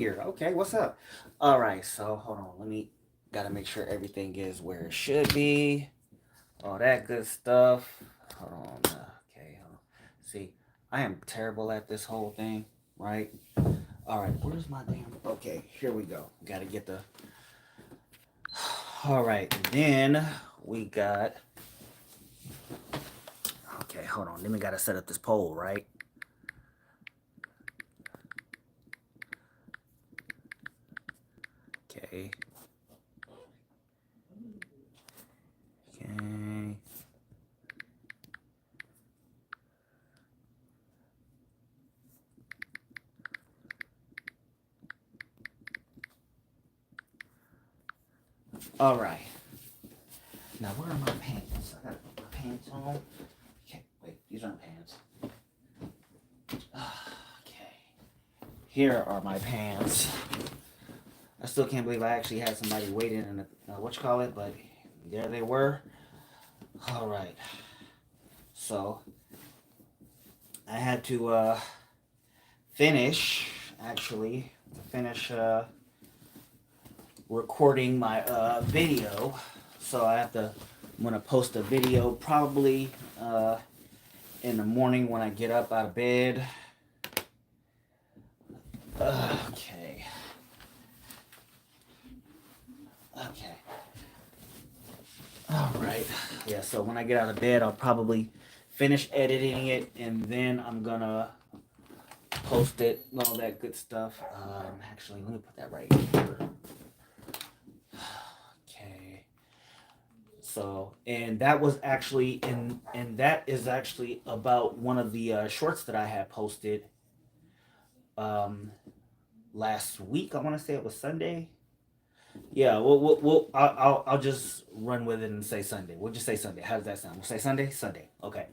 Here. Okay, what's up? All right, so hold on. Gotta make sure everything is where it should be. All that good stuff. Hold on. Okay, hold on. See, I am terrible at this whole thing, right? All right, where's my damn? Okay, here we go. Gotta get the. All right, then we got. Okay, hold on. Then we gotta set up this poll, right? Okay. Okay. All right. Now where are my pants? I gotta put my pants on. Okay, wait. These aren't pants. Okay. Here are my pants. I still can't believe I actually had somebody waiting in the what you call it, but there they were. All right. So I had to finish actually to finish recording my video. So I have to. I'm gonna post a video probably in the morning when I get up out of bed. Okay. Okay. All right. Yeah, so when I get out of bed, I'll probably finish editing it and then I'm gonna post it, all that good stuff. Actually, let me put that right here. Okay. So, and that was actually, and that is actually about one of the shorts that I had posted um, last week. I want to say it was Sunday. Yeah, I'll just run with it and say Sunday. We'll just say Sunday. How does that sound? We'll say Sunday? Sunday. Okay.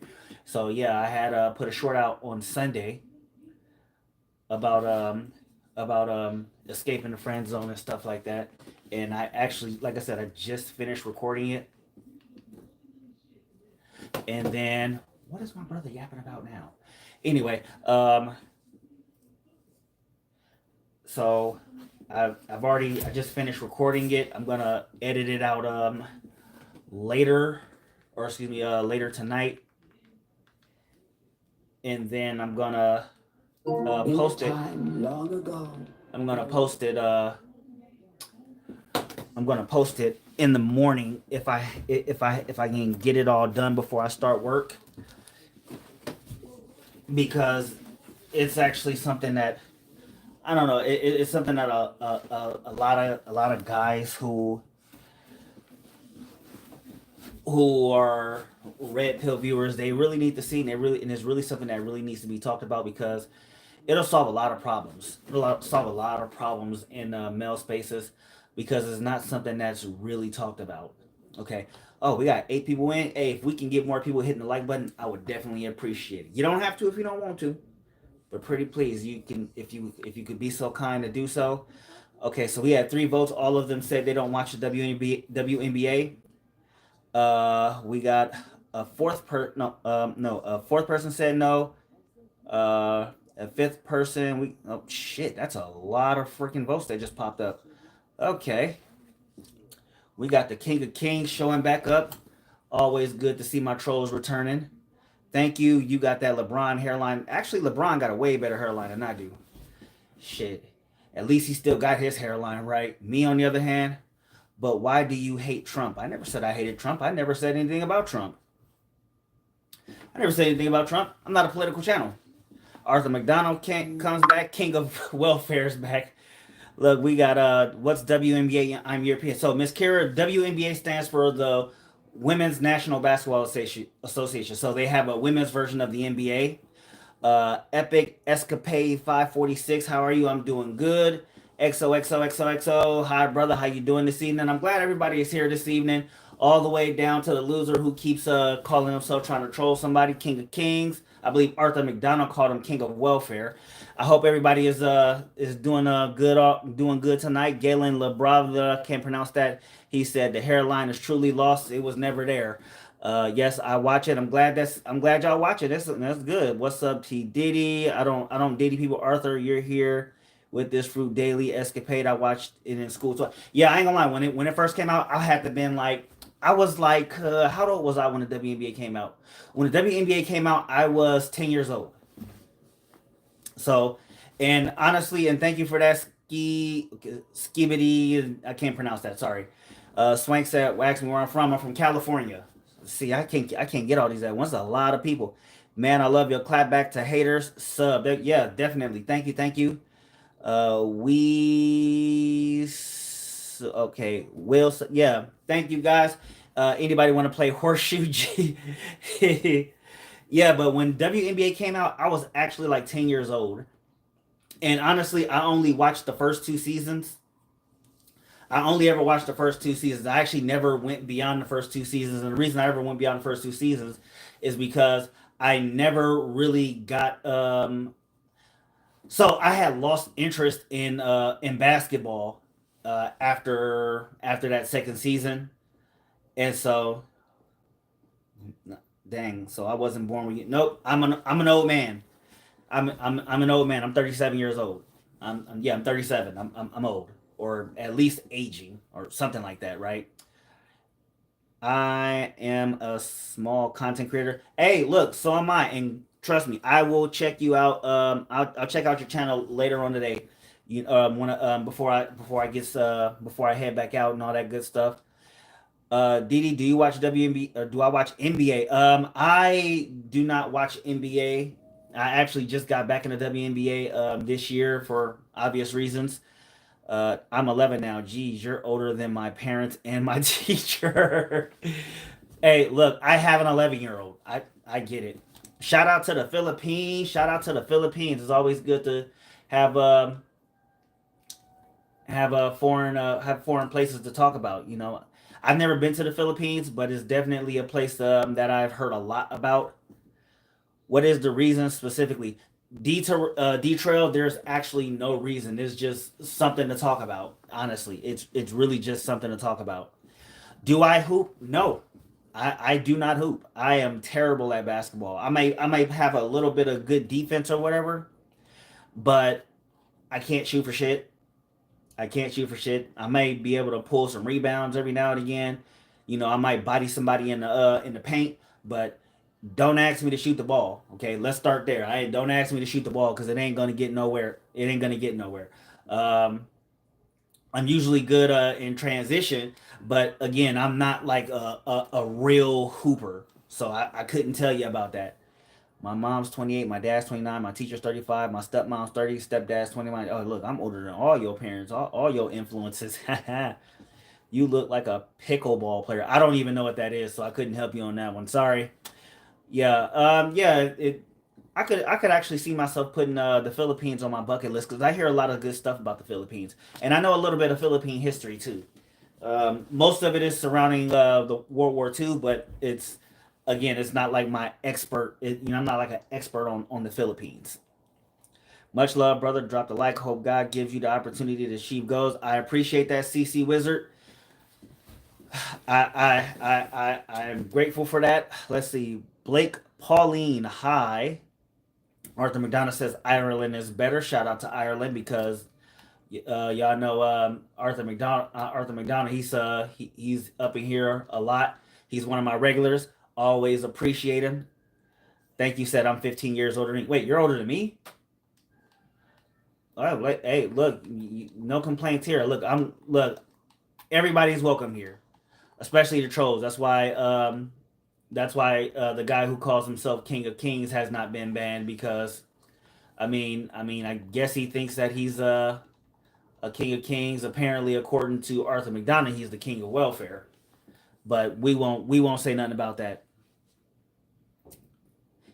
So, yeah, I had put a short out on Sunday about escaping the friend zone and stuff like that. And I actually, like I said, I just finished recording it. And then what is my brother yapping about now? Anyway, so I just finished recording it. I'm gonna edit it out later, or excuse me, later tonight, and then post it. Long ago. I'm gonna post it. I'm gonna post it in the morning if I can get it all done before I start work, because it's actually something that I don't know. It's something that a lot of guys who are red pill viewers, they really need to see, and it's really something that really needs to be talked about, because it'll solve a lot of problems. It'll solve a lot of problems in male spaces, because it's not something that's really talked about. Okay. Oh, we got 8 people in. Hey, if we can get more people hitting the like button, I would definitely appreciate it. You don't have to if you don't want to, but pretty please, you can if you could be so kind to do so. Okay, so we had 3 votes. All of them said they don't watch the WNBA. We got a fourth person said no. A fifth person, oh shit, that's a lot of freaking votes that just popped up. Okay, we got the King of Kings showing back up. Always good to see my trolls returning. Thank you. You got that LeBron hairline. Actually, LeBron got a way better hairline than I do. Shit. At least he still got his hairline right. Me, on the other hand, but why do you hate Trump? I never said I hated Trump. I never said anything about Trump. I never said anything about Trump. I'm not a political channel. Arthur McDonald comes back. King of Welfare is back. Look, we got what's WNBA? I'm European. So Miss Kira, WNBA stands for the Women's National Basketball Association. So they have a women's version of the NBA. Epic Escapade 546. How are you? I'm doing good. XOXOXOXO. Hi, brother. How you doing this evening? I'm glad everybody is here this evening. All the way down to the loser who keeps calling himself trying to troll somebody. King of Kings. I believe Arthur McDonald called him King of Welfare. I hope everybody is doing doing good tonight. Galen Labravda, can't pronounce that. He said the hairline is truly lost. It was never there. Yes, I watch it. I'm glad y'all watch it. That's good. What's up, T Diddy? I don't Diddy people. Arthur, you're here. with this fruit daily escapade. I watched it in school. So yeah, I ain't gonna lie. When it first came out, I had to been like, I was like, how old was I when the WNBA came out? When the WNBA came out, I was 10 years old. So, and honestly, and thank you for that skibity. I can't pronounce that. Sorry. Swank said, "Wax me where I'm from. I'm from California." See, I can't get all these at once. A lot of people. Man, I love your clap back to haters. Sub. Yeah, definitely. Thank you. Okay. Yeah. Thank you guys. Anybody want to play horseshoe G? Yeah, but when WNBA came out, I was actually like 10 years old. And honestly, I only watched the first two seasons. I only ever watched the first two seasons. I actually never went beyond the first two seasons. And the reason I ever went beyond the first two seasons is because I never really got so I had lost interest in basketball after that second season. And so dang, so I wasn't born with you. Nope, I'm an old man. I'm an old man. I'm 37 years old. Yeah, I'm 37. I'm old, or at least aging, or something like that, right? I am a small content creator. Hey, look, so am I, and trust me, I will check you out. I'll check out your channel later on today. You when before I head back out and all that good stuff. Didi, do you watch WNBA or do I watch NBA? I do not watch NBA. I actually just got back into WNBA this year for obvious reasons. I'm 11 now. Geez, you're older than my parents and my teacher. Hey, look, I have an 11-year-old. I get it. Shout out to the Philippines. Shout out to the Philippines. It's always good to have have foreign places to talk about. I've never been to the Philippines, but it's definitely a place that I've heard a lot about. What is the reason specifically? Detail, there's actually no reason. It's just something to talk about. Honestly, it's really just something to talk about. Do I hoop? No, I do not hoop. I am terrible at basketball. I might have a little bit of good defense or whatever, but I can't shoot for shit. I can't shoot for shit. I might be able to pull some rebounds every now and again. I might body somebody in the paint, but don't ask me to shoot the ball. Okay, let's start there. I don't ask me to shoot the ball because it ain't gonna get nowhere. It ain't gonna get nowhere. Um, I'm usually good in transition, but again, I'm not like a real hooper, so I couldn't tell you about that. My mom's 28, my dad's 29, my teacher's 35, my stepmom's 30, stepdad's 29. Oh, look, I'm older than all your parents, all your influences. You look like a pickleball player. I don't even know what that is, so I couldn't help you on that one. Sorry. Yeah, yeah. I could actually see myself putting the Philippines on my bucket list because I hear a lot of good stuff about the Philippines, and I know a little bit of Philippine history too. Most of it is surrounding the World War II, but it's not like my expert. I'm not like an expert on the Philippines. Much love, brother. Drop the like. Hope God gives you the opportunity to achieve goals. I appreciate that, CC Wizard. I am grateful for that. Let's see. Blake Pauline, hi. Arthur McDonough says Ireland is better. Shout out to Ireland because y'all know Arthur McDonough. Arthur McDonough. He's up in here a lot. He's one of my regulars. Always appreciate him. Thank you. Said I'm 15 years older than me. Wait, you're older than me? Oh, wait, hey, look, no complaints here. Look. Everybody's welcome here, especially the trolls. That's why the guy who calls himself King of Kings has not been banned because I guess he thinks that he's a King of Kings. Apparently, according to Arthur McDonough, he's the King of Welfare. But we won't say nothing about that.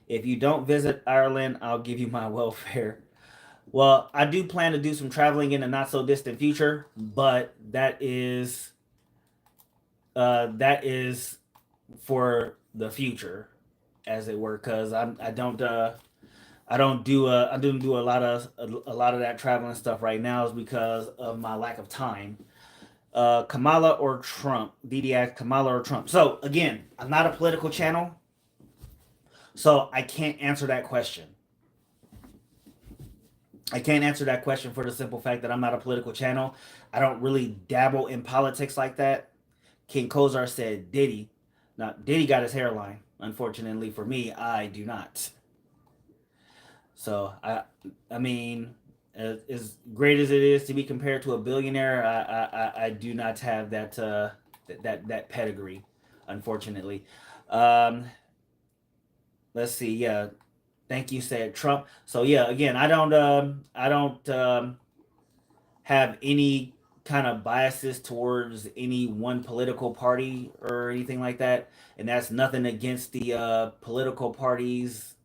If you don't visit Ireland, I'll give you my welfare. Well, I do plan to do some traveling in the not so distant future, but that is for the future, as it were, because I don't do a lot of that traveling stuff right now is because of my lack of time. Kamala or Trump? DD Kamala or Trump. So again, I'm not a political channel, so I can't answer that question. I can't answer that question for the simple fact that I'm not a political channel. I don't really dabble in politics like that. King Kozar said Diddy. Now, Diddy got his hairline. Unfortunately for me, I do not. So I mean, as great as it is to be compared to a billionaire, I do not have that pedigree, unfortunately. Um, let's see. Yeah, thank you, said Trump. So yeah, again, I don't have any kind of biases towards any one political party or anything like that, and that's nothing against the political parties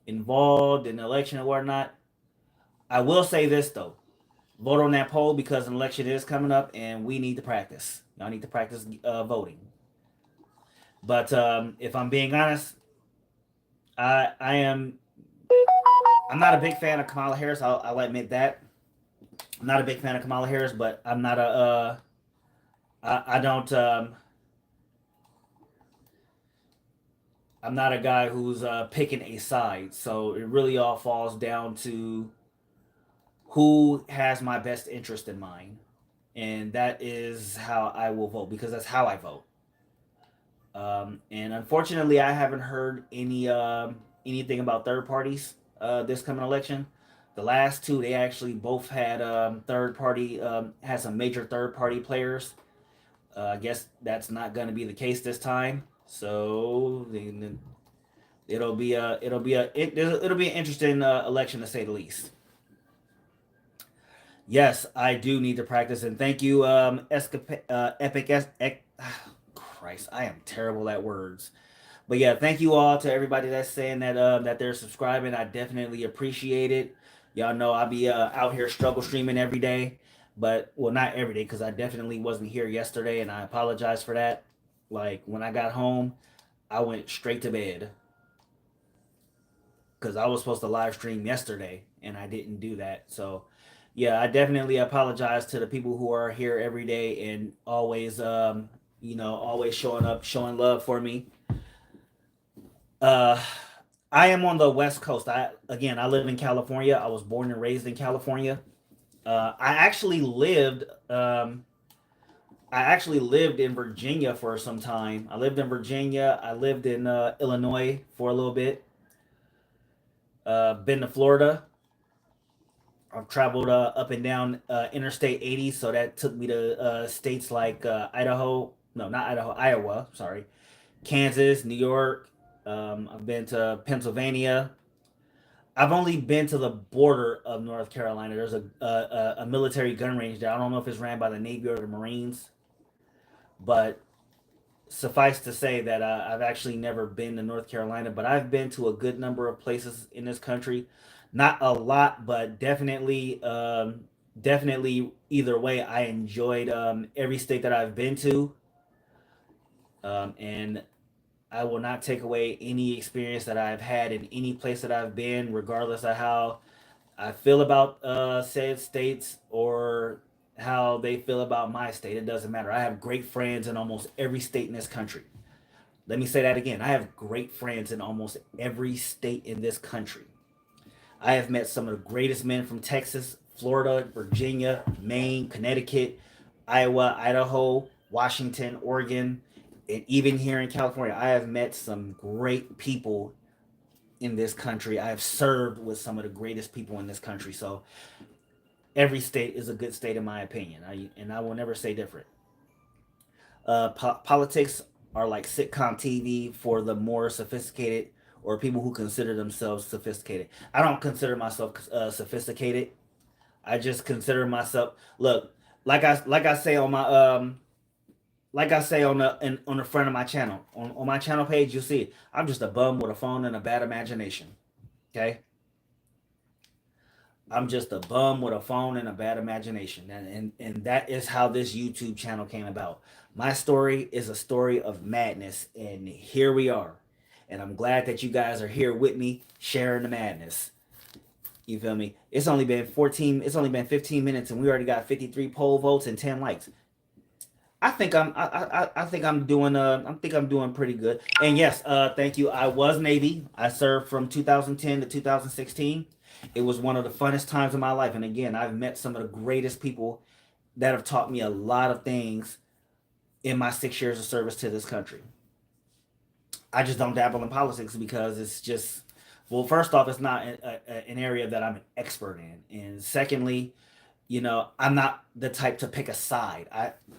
involved in the election or whatnot. I will say this though: vote on that poll because an election is coming up, and we need to practice. Y'all need to practice voting. But if I'm being honest, I am I'm not a big fan of Kamala Harris. I'll admit that. I'm not a big fan of Kamala Harris, but I'm not a I don't I'm not a guy who's picking a side. So it really all falls down to who has my best interest in mind, and that is how I will vote because that's how I vote. And unfortunately, I haven't heard anything about third parties this coming election. The last two, they actually both had third party had some major third party players. I guess that's not going to be the case this time. So it'll be an interesting election to say the least. Yes, I do need to practice, and thank you, Epic Christ, I am terrible at words. But yeah, thank you all to everybody that's saying that they're subscribing. I definitely appreciate it. Y'all know I'll be out here struggle streaming every day, but well, not every day because I definitely wasn't here yesterday, and I apologize for that. Like when I got home, I went straight to bed because I was supposed to live stream yesterday, and I didn't do that. So yeah, I definitely apologize to the people who are here every day and always always showing up, showing love for me. Uh, I am on the West Coast. I live in California. I was born and raised in California. I actually lived in Virginia for some time. I lived in Virginia. I lived in Illinois for a little bit. Been to Florida. I've traveled up and down Interstate 80, so that took me to states like Idaho. No, not Idaho. Iowa. Sorry, Kansas, New York. I've been to Pennsylvania. I've only been to the border of North Carolina. There's a military gun range there. I don't know if it's ran by the Navy or the Marines, but suffice to say that I've actually never been to North Carolina, but I've been to a good number of places in this country. Not a lot, but definitely either way, I enjoyed every state that I've been to, and I will not take away any experience that I've had in any place that I've been, regardless of how I feel about said states or how they feel about my state. It doesn't matter. I have great friends in almost every state in this country. Let me say that again. I have great friends in almost every state in this country. I have met some of the greatest men from Texas, Florida, Virginia, Maine, Connecticut, Iowa, Idaho, Washington, Oregon, and even here in California. I have met some great people in this country. I have served with some of the greatest people in this country. So every state is a good state in my opinion. And I will never say different. Politics are like sitcom TV for the more sophisticated or people who consider themselves sophisticated. I don't consider myself sophisticated. I just consider myself look like I say on my like I say on the front of my channel on my channel page. You'll see I'm just a bum with a phone and a bad imagination. Okay, I'm just a bum with a phone and a bad imagination. And that is how this YouTube channel came about. My story is a story of madness, and here we are. And I'm glad that you guys are here with me sharing the madness. You feel me? It's only been 15 minutes and we already got 53 poll votes and 10 likes. I think I'm doing pretty good. And yes, thank you. I was Navy. I served from 2010 to 2016. It was one of the funnest times of my life. And again, I've met some of the greatest people that have taught me a lot of things in my 6 years of service to this country. I just don't dabble in politics because it's just, well, first off, it's not an area that I'm an expert in. And secondly, I'm not the type to pick a side.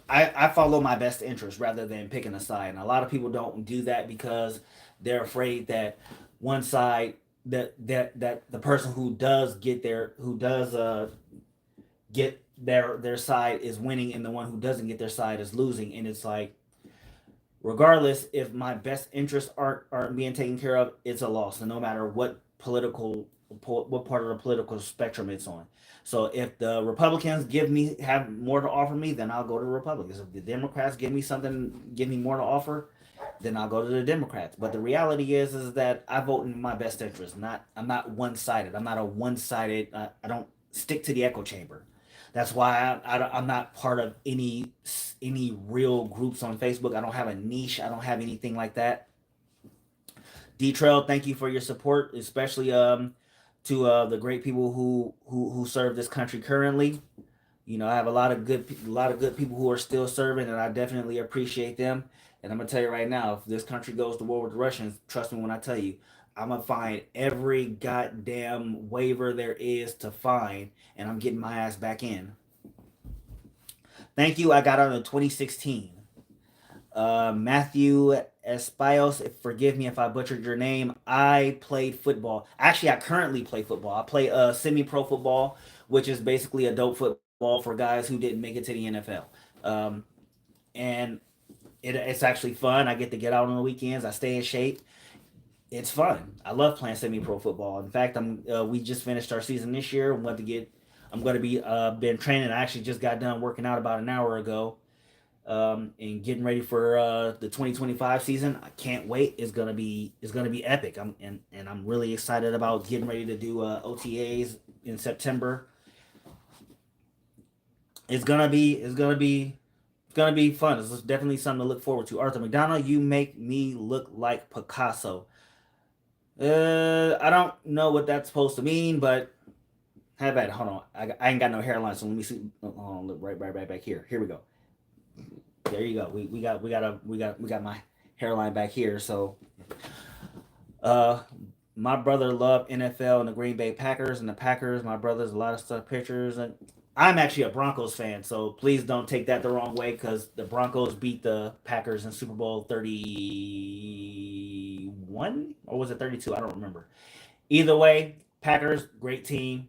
I follow my best interest rather than picking a side. And a lot of people don't do that because they're afraid that one side, that the person who does get their side is winning, and the one who doesn't get their side is losing. And it's like, regardless, if my best interests aren't being taken care of, it's a loss. And no matter what part of the political spectrum it's on. So if the Republicans have more to offer me, then I'll go to the Republicans. If the Democrats give me more to offer, then I'll go to the Democrats. But the reality is that I vote in my best interest. I'm not one sided. I'm not a one sided. I don't stick to the echo chamber. That's why I'm not part of any real groups on Facebook. I don't have a niche. I don't have anything like that. D Trail, thank you for your support, especially to the great people who serve this country currently. I have a lot of good people who are still serving, and I definitely appreciate them. And I'm gonna tell you right now, if this country goes to war with the Russians, trust me when I tell you, I'm gonna find every goddamn waiver there is to find, and I'm getting my ass back in. Thank you. I got out in 2016. Matthew Espios, forgive me if I butchered your name. I played football. Actually, I currently play football. I play semi-pro football, which is basically adult football for guys who didn't make it to the NFL. And it's actually fun. I get to get out on the weekends. I stay in shape. It's fun. I love playing semi-pro football. In fact, we just finished our season this year. I'm going to be been training. I actually just got done working out about an hour ago, and getting ready for the 2025 season. I can't wait. It's gonna be epic. I'm really excited about getting ready to do OTAs in September. It's gonna be fun. It's definitely something to look forward to. Arthur McDonald, you make me look like Picasso. I don't know what that's supposed to mean, but have at it. Hold on. I ain't got no hairline, so let me see. Hold on, look right back here. Here we go. There you go. We got my hairline back here. So, uh, my brother loved NFL and the Green Bay Packers and the Packers. My brother's a lot of stuff pictures, and I'm actually a Broncos fan. So please don't take that the wrong way, because the Broncos beat the Packers in Super Bowl 31, or was it 32? I don't remember. Either way, Packers, great team.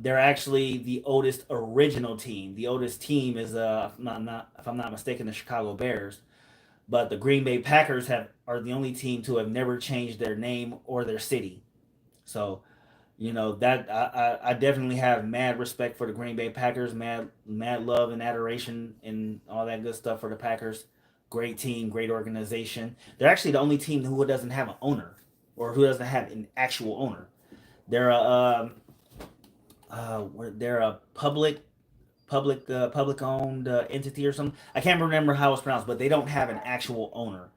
They're actually the oldest original team. The oldest team is, if I'm not mistaken, the Chicago Bears. But the Green Bay Packers are the only team to have never changed their name or their city. So, that I definitely have mad respect for the Green Bay Packers, mad love and adoration and all that good stuff for the Packers. Great team, great organization. They're actually the only team who doesn't have an owner, or who doesn't have an actual owner. They're they're a public owned entity or something. I can't remember how it's pronounced, but they don't have an actual owner.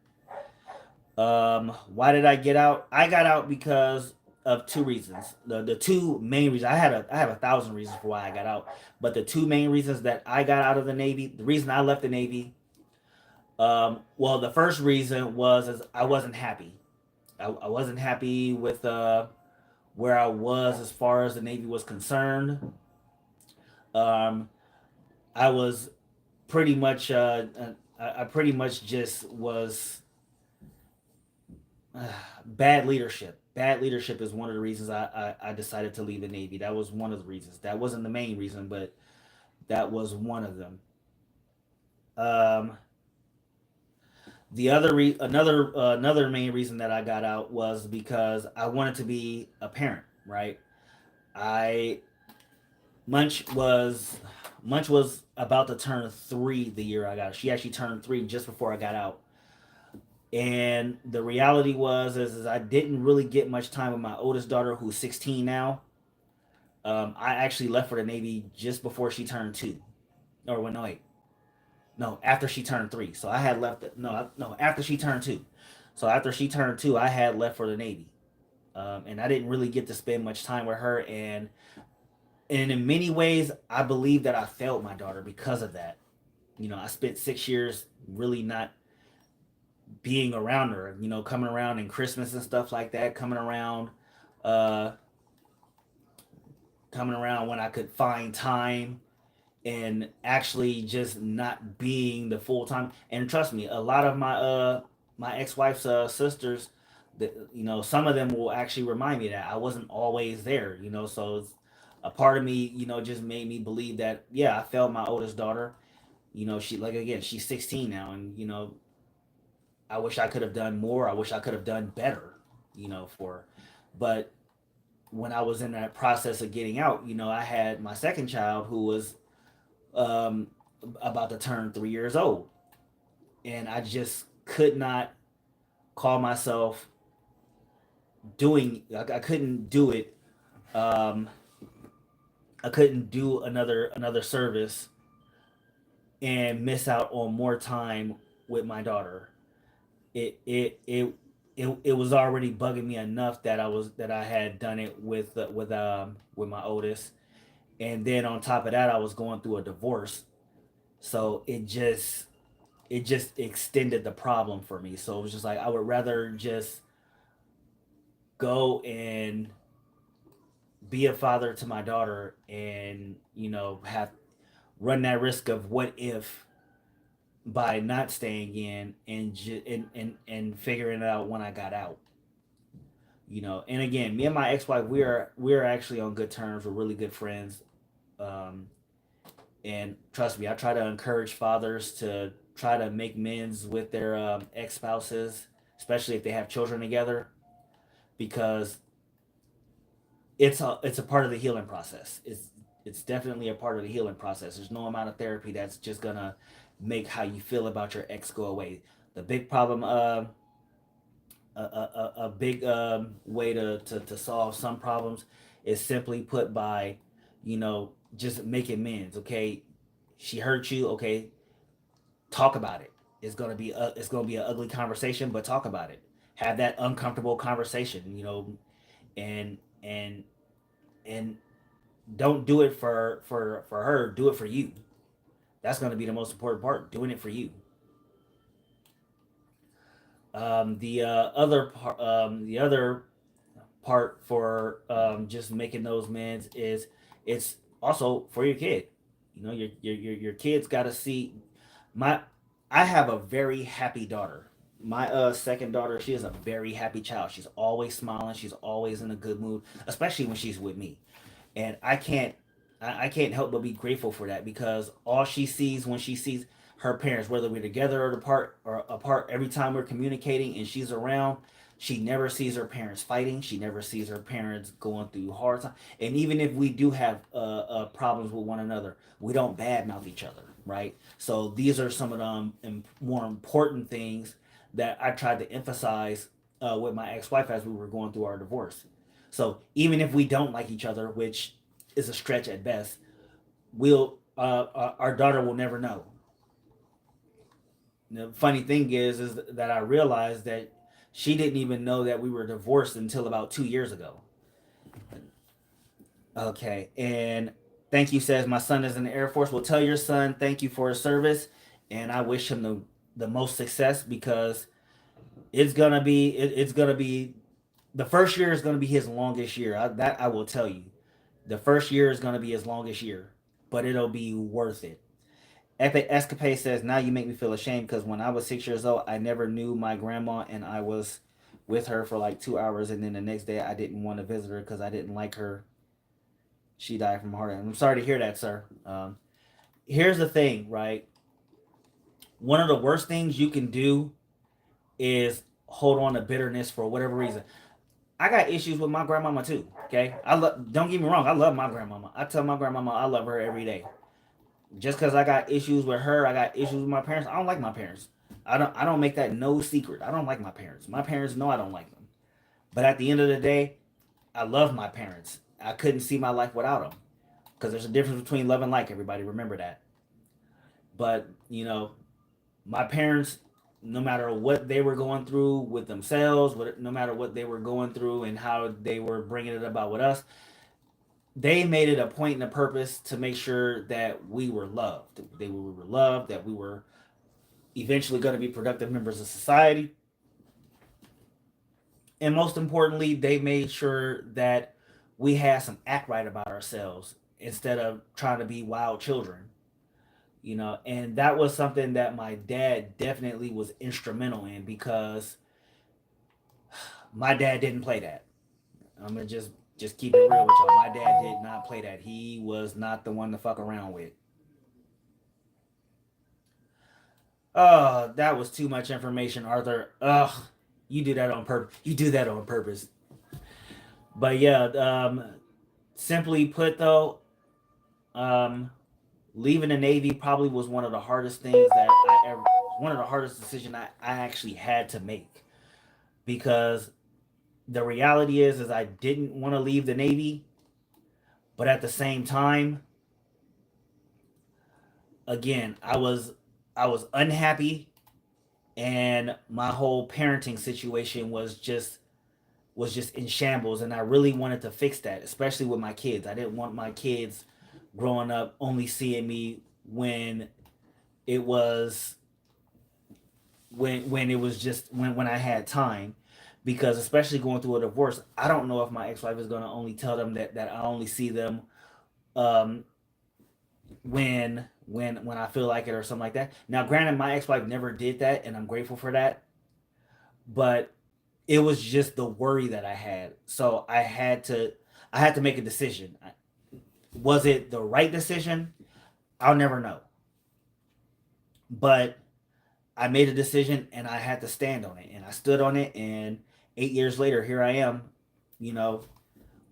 Why did I get out? I got out because of two reasons. The two main reasons, I have 1,000 reasons for why I got out, but the two main reasons that I got out of the Navy, the reason I left the Navy, well, the first reason was is I wasn't happy. I wasn't happy with where I was as far as the Navy was concerned. Um, I was pretty much I pretty much just was bad leadership. Bad leadership is one of the reasons I decided to leave the Navy. That was one of the reasons. That wasn't the main reason, but that was one of them. Um, another main reason that I got out was because I wanted to be a parent. Right. I Munch was Munch was about to turn 3 the year I got out. She actually turned 3 just before I got out. And the reality is I didn't really get much time with my oldest daughter, who's 16 now. I actually left for the Navy just before she turned 2. Or when no, wait, no, after she turned 3. So I had left. No, no, after she turned 2. So after she turned 2, I had left for the Navy. And I didn't really get to spend much time with her. And in many ways, I believe that I failed my daughter because of that. I spent 6 years really not being around her. Coming around in Christmas and stuff like that, uh, coming around when I could find time, and actually just not being the full time. And trust me, a lot of my ex wife's sisters, that some of them will actually remind me that I wasn't always there. So it's a part of me, just made me believe that, yeah, I failed my oldest daughter. She, like, again, she's 16 now, and I wish I could have done more. I wish I could have done better. For her. But when I was in that process of getting out, I had my second child who was um, about to turn 3 years old, and I just could not call myself doing. I couldn't do it. Um, I couldn't do another service and miss out on more time with my daughter. It was already bugging me enough that I had done it with my oldest, and then on top of that, I was going through a divorce, so it just extended the problem for me. So it was just like I would rather just go and be a father to my daughter, and have run that risk of what if, by not staying in, and figuring it out when I got out. And again, me and my ex-wife, we are actually on good terms. We're really good friends. um, and trust me, I try to encourage fathers to try to make amends with their ex-spouses, especially if they have children together, because it's a part of the healing process. It's definitely a part of the healing process. There's no amount of therapy that's just gonna make how you feel about your ex go away. The big problem, a big way to solve some problems is simply put by, just making amends. Okay, she hurt you. Okay, talk about it. It's gonna be an ugly conversation, but talk about it. Have that uncomfortable conversation. And and and don't do it for her. Do it for you. That's gonna be the most important part. Doing it for you. The other part for just making those mends is it's also for your kid. Your kids got to see my. I have a very happy daughter. My second daughter, she is a very happy child. She's always smiling. She's always in a good mood, especially when she's with me. And I can't help but be grateful for that, because all she sees when she sees her parents, whether we're together or apart, every time we're communicating and she's around, she never sees her parents fighting. She never sees her parents going through hard times. And even if we do have problems with one another, we don't badmouth each other, right? So these are some of the more important things that I tried to emphasize with my ex-wife as we were going through our divorce. So even if we don't like each other, which is a stretch at best, our daughter will never know. The funny thing is that I realized that she didn't even know that we were divorced until about 2 years ago. Okay, and thank you says my son is in the Air Force. Well, tell your son thank you for his service, and I wish him the most success, because it's gonna be the first year is gonna be his longest year. That I will tell you. The first year is gonna be his longest year, but it'll be worth it. Epic Escapade says, now you make me feel ashamed, because when I was 6 years old, I never knew my grandma, and I was with her for like 2 hours, and then the next day I didn't want to visit her because I didn't like her. She died from a heart attack. I'm sorry to hear that, sir. Here's the thing, right? One of the worst things you can do is hold on to bitterness for whatever reason. I got issues with my grandmama too. Okay, don't get me wrong. I love my grandmama. I tell my grandmama I love her every day. Just because I got issues with her, I got issues with my parents. I don't like my parents. I don't make that no secret. I don't like my parents. My parents know I don't like them. But at the end of the day, I love my parents. I couldn't see my life without them. Because there's a difference between love and like. Everybody remember that. But my parents. no matter what they were going through with themselves, no matter what they were going through and how they were bringing it about with us, they made it a point and a purpose to make sure that we were loved. We were loved, that we were eventually going to be productive members of society. And most importantly, they made sure that we had some act right about ourselves instead of trying to be wild children. And that was something that my dad definitely was instrumental in, because my dad didn't play that. I'm gonna just keep it real with y'all. My dad did not play that. He was not the one to fuck around with. Oh, that was too much information, Arthur. Ugh, you do that on purpose. You do that on purpose. But yeah, simply put though, um, leaving the Navy probably was one of the hardest things that I ever, one of the hardest decisions I actually had to make, because the reality is I didn't want to leave the Navy, but at the same time, again, I was unhappy, and my whole parenting situation was just in shambles, and I really wanted to fix that, especially with my kids. I didn't want my kids growing up only seeing me when it was when it was just when I had time, because especially going through a divorce, I don't know if my ex-wife is going to only tell them that I only see them um when I feel like it or something like that. Now granted, my ex-wife never did that, and I'm grateful for that, but it was just the worry that I had. So I had to make a decision. Was it the right decision? I'll never know. But I made a decision, and I had to stand on it, and I stood on it, and 8 years later, here I am, you know,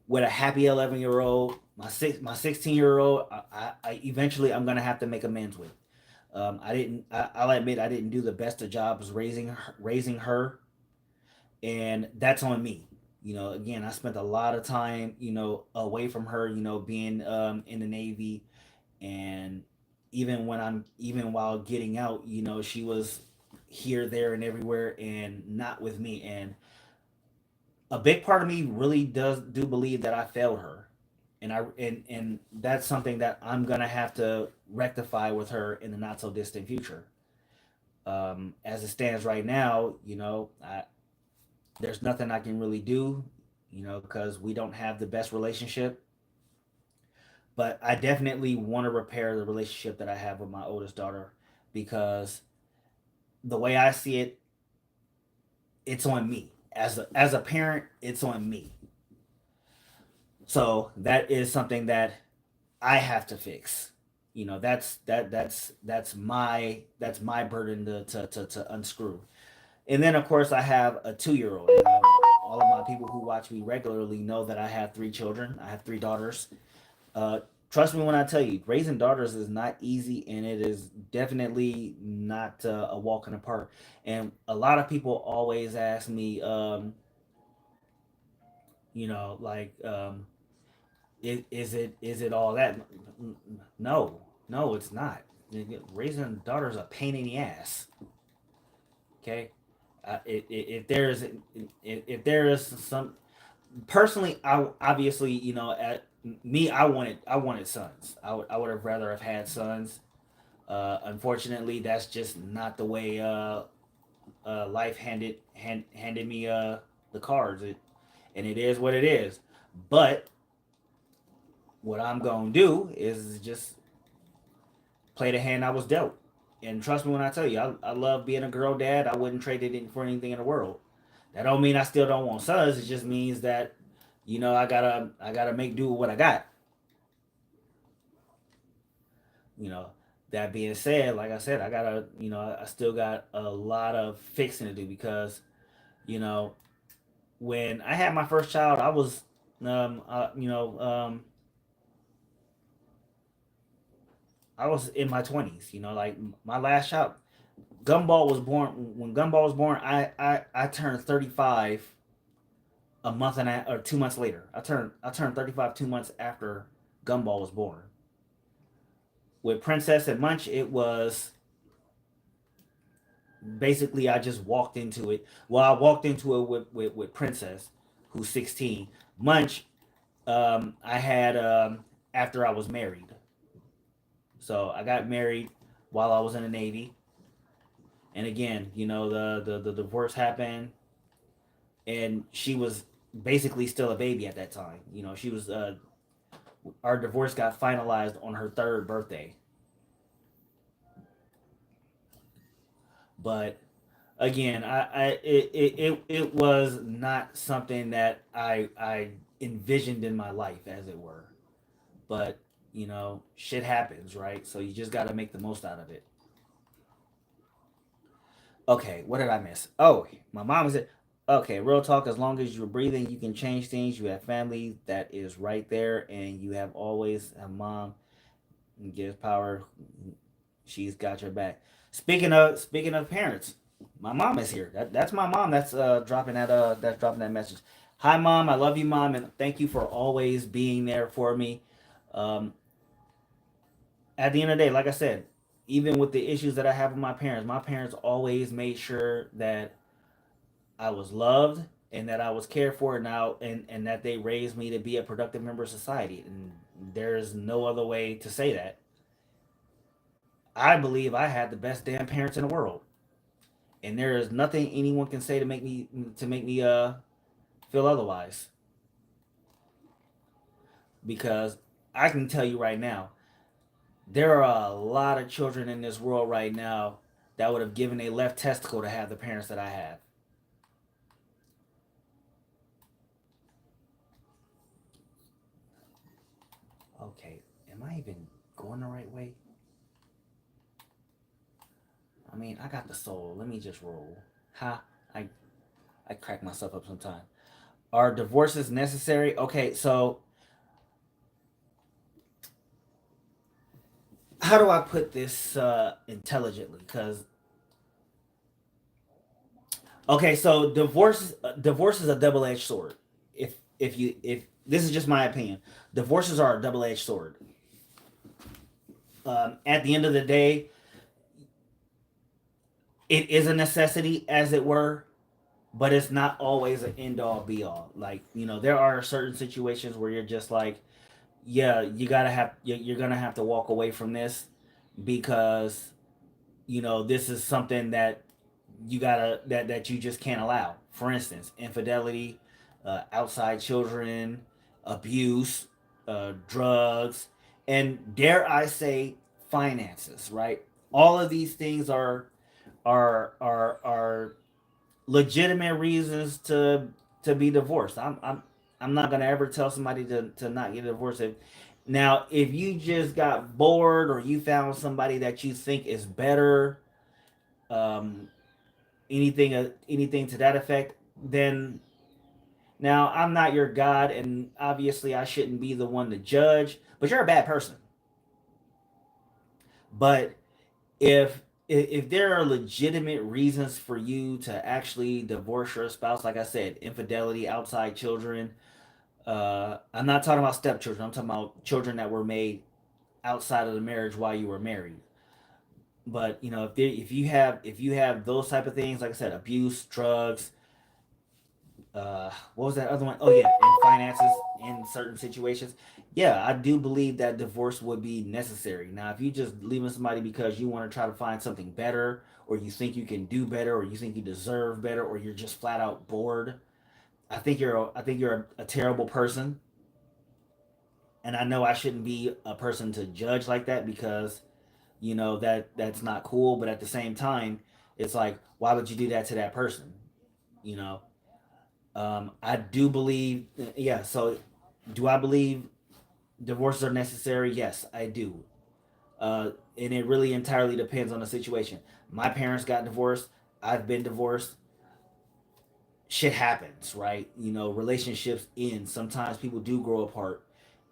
with a happy 11-year-old, my 16-year-old. I eventually I'm gonna have to make amends with. I didn't. I'll admit I didn't do the best of jobs raising her, and that's on me. Again, I spent a lot of time, away from her, being in the Navy, and even while getting out, she was here, there, and everywhere, and not with me. And a big part of me really do believe that I failed her, and that's something that I'm gonna have to rectify with her in the not so distant future. As it stands right now, there's nothing I can really do, because we don't have the best relationship. But I definitely want to repair the relationship that I have with my oldest daughter, because the way I see it, it's on me. As a parent, it's on me. So that is something that I have to fix. That's my burden to unscrew. And then of course I have a 2-year old. All of my people who watch me regularly know that I have 3 children. I have 3 daughters. Uh, Trust me when I tell you, raising daughters is not easy, and it is definitely not a walk in the park. And a lot of people always ask me, like, is it all that? No, no, it's not. Raising a daughter is a pain in the ass. Okay, if there is some, personally, I obviously, at me, I wanted sons. I would have rather have had sons. Unfortunately, that's just not the way life handed me the cards. And it is what it is. But what I'm gonna do is just play the hand I was dealt. And trust me when I tell you, I love being a girl dad. I wouldn't trade it in for anything in the world. That don't mean I still don't want sons. It just means that I gotta make do with what I got. You know, that being said, like I said, I still got a lot of fixing to do, because you know when I had my first child, I was um uh, you know um I was in my 20s. Like my last child, Gumball was born. When Gumball was born, I turned 35 a month or 2 months later. I turned 35 2 months after Gumball was born. With Princess and Munch, it was basically I just walked into it. Well, I walked into it with Princess, who's 16. Munch, I had after I was married. So I got married while I was in the Navy, and again, the divorce happened, and she was basically still a baby at that time. She was our divorce got finalized on her third birthday, but again, it was not something that I envisioned in my life, as it were. But shit happens, right? So you just got to make the most out of it. Okay, what did I miss? Oh, my mom said, okay, real talk. As long as you're breathing, you can change things. You have family that is right there, and you have always a mom and gives power. She's got your back. Speaking of parents, my mom is here. That's my mom. That's dropping that message. Hi, mom. I love you, mom, and thank you for always being there for me. Um, at the end of the day, like I said, even with the issues that I have with my parents always made sure that I was loved and that I was cared for now, and that they raised me to be a productive member of society. And there's no other way to say that. I believe I had the best damn parents in the world. And there is nothing anyone can say to make me feel otherwise, because I can tell you right now, there are a lot of children in this world right now that would have given a left testicle to have the parents that I have. Okay, am I even going the right way? I mean, I got the soul. Let me just roll. Ha! I crack myself up sometimes. Are divorces necessary? Okay, so how do I put this intelligently? Because okay, so divorce is a double edged sword. If this is just my opinion, divorces are a double edged sword. At the end of the day, it is a necessity, as it were, but it's not always an end all be all. Like there are certain situations where you're just like, yeah, you're gonna have to walk away from this because this is something that that you just can't allow. For instance, infidelity, outside children, abuse, drugs, and dare I say, finances. Right? All of these things are legitimate reasons to be divorced. I'm not gonna ever tell somebody to not get a divorce. If you just got bored or you found somebody that you think is better, um, anything to that effect, then now I'm not your God, and obviously I shouldn't be the one to judge. But you're a bad person. But if there are legitimate reasons for you to actually divorce your spouse, like I said, infidelity, outside children, I'm not talking about stepchildren. I'm talking about children that were made outside of the marriage while you were married. But if you have those type of things, like I said, abuse, drugs, what was that other one? Oh yeah, and finances in certain situations. Yeah, I do believe that divorce would be necessary. Now, if you just leaving somebody because you want to try to find something better, or you think you can do better, or you think you deserve better, or you're just flat out bored, I think you're a terrible person. And I know I shouldn't be a person to judge like that, because that's not cool. But at the same time, it's like, why would you do that to that person? You know, I do believe, yeah. So, do I believe divorces are necessary? Yes, I do. And it really entirely depends on the situation. My parents got divorced. I've been divorced. Shit happens, right? Relationships end. Sometimes people do grow apart,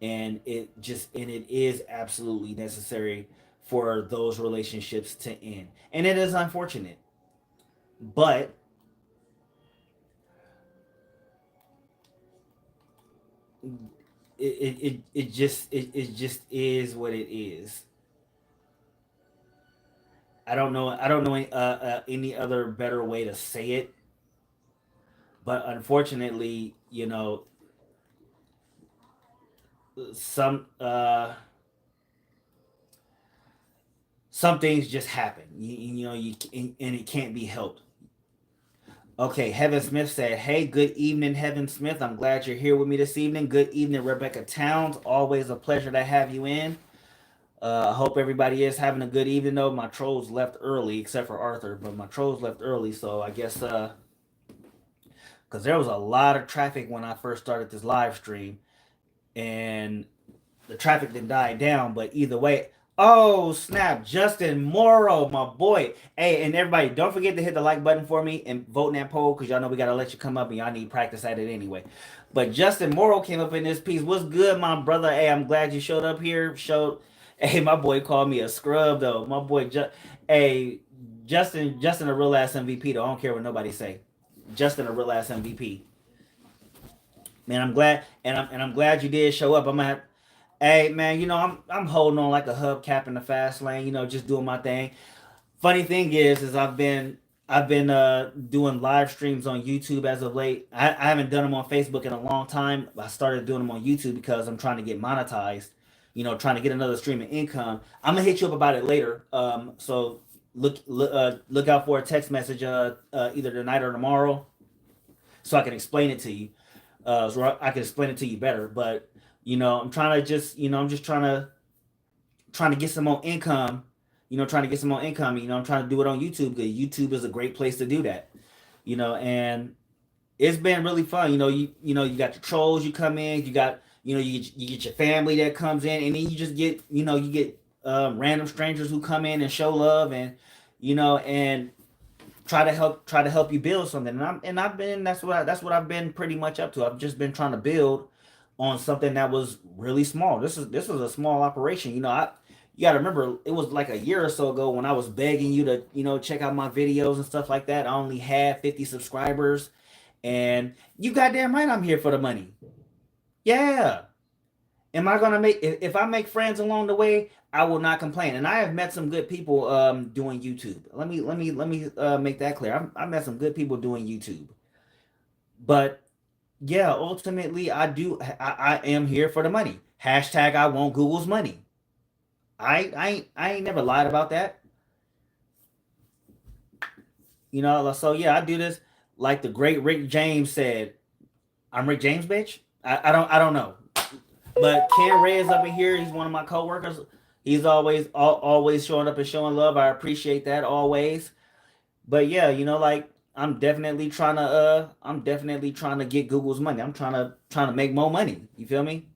and it is absolutely necessary for those relationships to end. And it is unfortunate, but it just is what it is. I don't know any other better way to say it, but unfortunately, you know, some some things just happen. You know, and it can't be helped. Okay, Heaven Smith said, "Hey, good evening, Heaven Smith. I'm glad you're here with me this evening. Good evening, Rebecca Towns. Always a pleasure to have you in. I hope everybody is having a good evening. Though my trolls left early, except for Arthur, but my trolls left early, so I guess because there was a lot of traffic when I first started this live stream, and the traffic didn't die down. But either way, oh snap, Justin Morrow, my boy. Hey, and everybody, don't forget to hit the like button for me and vote in that poll because y'all know we gotta let you come up and y'all need practice at it anyway. But Justin Morrow came up in this piece. What's good, my brother? Hey, I'm glad you showed up here. Showed. Hey, my boy called me a scrub though. My boy, hey, Justin, a real ass MVP though. I don't care what nobody say. Justin, a real ass MVP. Man, I'm glad, and I'm glad you did show up. I'm gonna have, hey man, you know I'm holding on like a hubcap in the fast lane, you know, just doing my thing. Funny thing is I've been doing live streams on YouTube as of late. I haven't done them on Facebook in a long time. I started doing them on YouTube because I'm trying to get monetized, you know, trying to get another stream of income. I'm gonna hit you up about it later. So look out for a text message either tonight or tomorrow so I can explain it to you. So I can explain it to you better. But you know, I'm trying to just, you know, I'm just trying to get some more income. You know, trying to get some more income. You know, I'm trying to do it on YouTube because YouTube is a great place to do that. You know, and it's been really fun. You got your trolls. You come in. You got, you get your family that comes in, and then you just get, you get random strangers who come in and show love, and and try to help you build something. I've been that's what I've been pretty much up to. I've just been trying to build on something that was really small. This was a small operation. You got to remember it was like a year or so ago when I was begging you to check out my videos and stuff like that. I only had 50 subscribers, and you goddamn right I'm here for the money. Yeah. Am I gonna make if I make friends along the way? I will not complain. And I have met some good people doing YouTube. Let me make that clear. I met some good people doing YouTube. But yeah, ultimately I am here for the money. Hashtag I want Google's money. I ain't never lied about that. So yeah, I do this like the great Rick James said. I'm Rick James, bitch. I don't know. But Ken Ray is up in here. He's one of my coworkers. He's always showing up and showing love. I appreciate that always. But yeah, like I'm definitely trying to get Google's money. I'm trying to make more money. You feel me?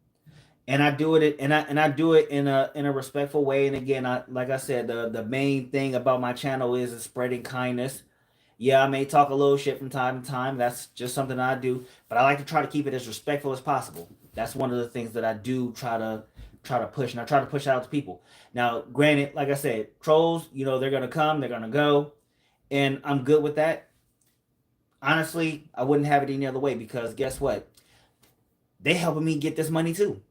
And I do it and I do it in a respectful way. And again, I like I said, the main thing about my channel is spreading kindness. Yeah, I may talk a little shit from time to time. That's just something I do, but I like to try to keep it as respectful as possible. That's one of the things that I do try to push, and I try to push out to people. Now, granted, like I said, trolls, they're gonna come, they're gonna go, and I'm good with that. Honestly, I wouldn't have it any other way because guess what? They helping me get this money too.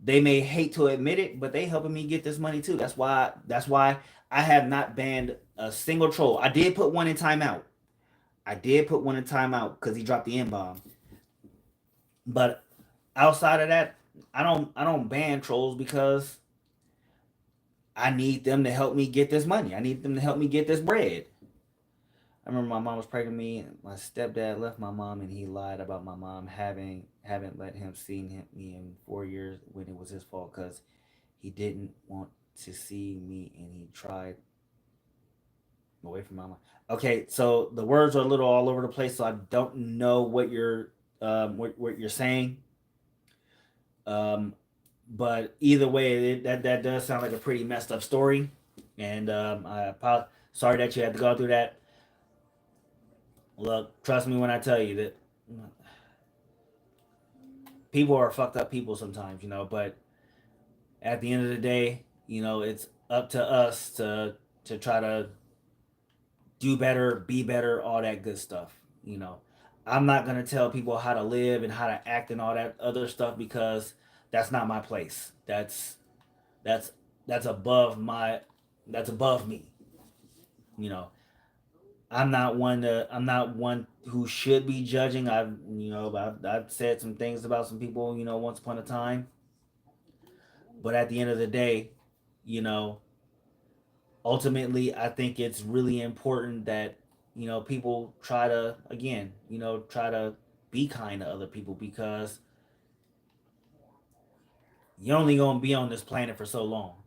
They may hate to admit it, but they helping me get this money too. That's why I have not banned a single troll. I did put one in timeout. I did put one in timeout because he dropped the N bomb. But outside of that, I don't ban trolls because I need them to help me get this money. I need them to help me get this bread. I remember my mom was pregnant with me. And my stepdad left my mom, and he lied about my mom haven't let him see me in 4 years when it was his fault because he didn't want to see me, and he tried away from my mom. Okay, so the words are a little all over the place, so I don't know what you're saying. Um, but either way, that does sound like a pretty messed up story, and sorry that you had to go through that. Look, trust me when I tell you that people are fucked up people sometimes, but at the end of the day, it's up to us to try to do better, be better, all that good stuff. I'm not gonna tell people how to live and how to act and all that other stuff because that's not my place. That's that's above That's above me. You know, I'm not one who should be judging. I've said some things about some people, once upon a time. But at the end of the day, you know, ultimately, I think it's really important that people try to, again, try to be kind to other people, because you're only gonna be on this planet for so long.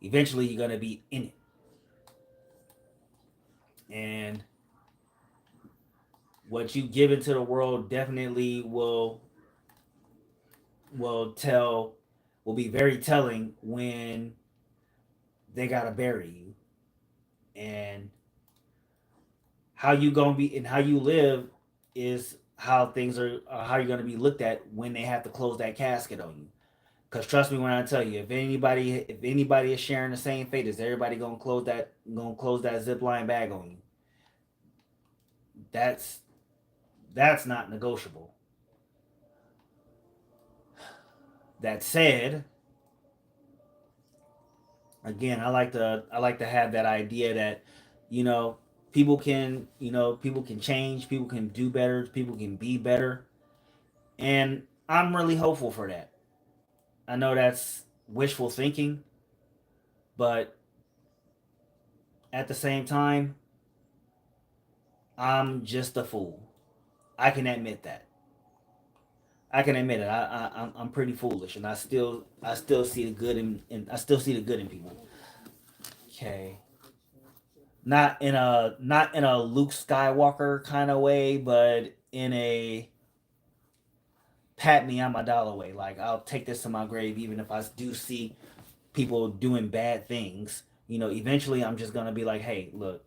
Eventually, you're gonna be in it, and what you give into the world definitely will tell will be very telling when they gotta bury you. And how you gonna be and how you live is how things are, how you're gonna be looked at when they have to close that casket on you. Cause trust me when I tell you, if anybody is sharing the same fate, is everybody gonna close that Zipline bag on you? That's that's not negotiable. That said, again, I like to have that idea that, you know, people can change, people can do better, people can be better, and I'm really hopeful for that. I know that's wishful thinking, but at the same time, I'm just a fool. I can admit that. I can admit it. I'm pretty foolish, and I still see the good I still see the good in people. Okay, not in a Luke Skywalker kind of way, but in a pat me on my dollar way. Like, I'll take this to my grave, even if I do see people doing bad things. Eventually I'm just gonna be like, hey, look,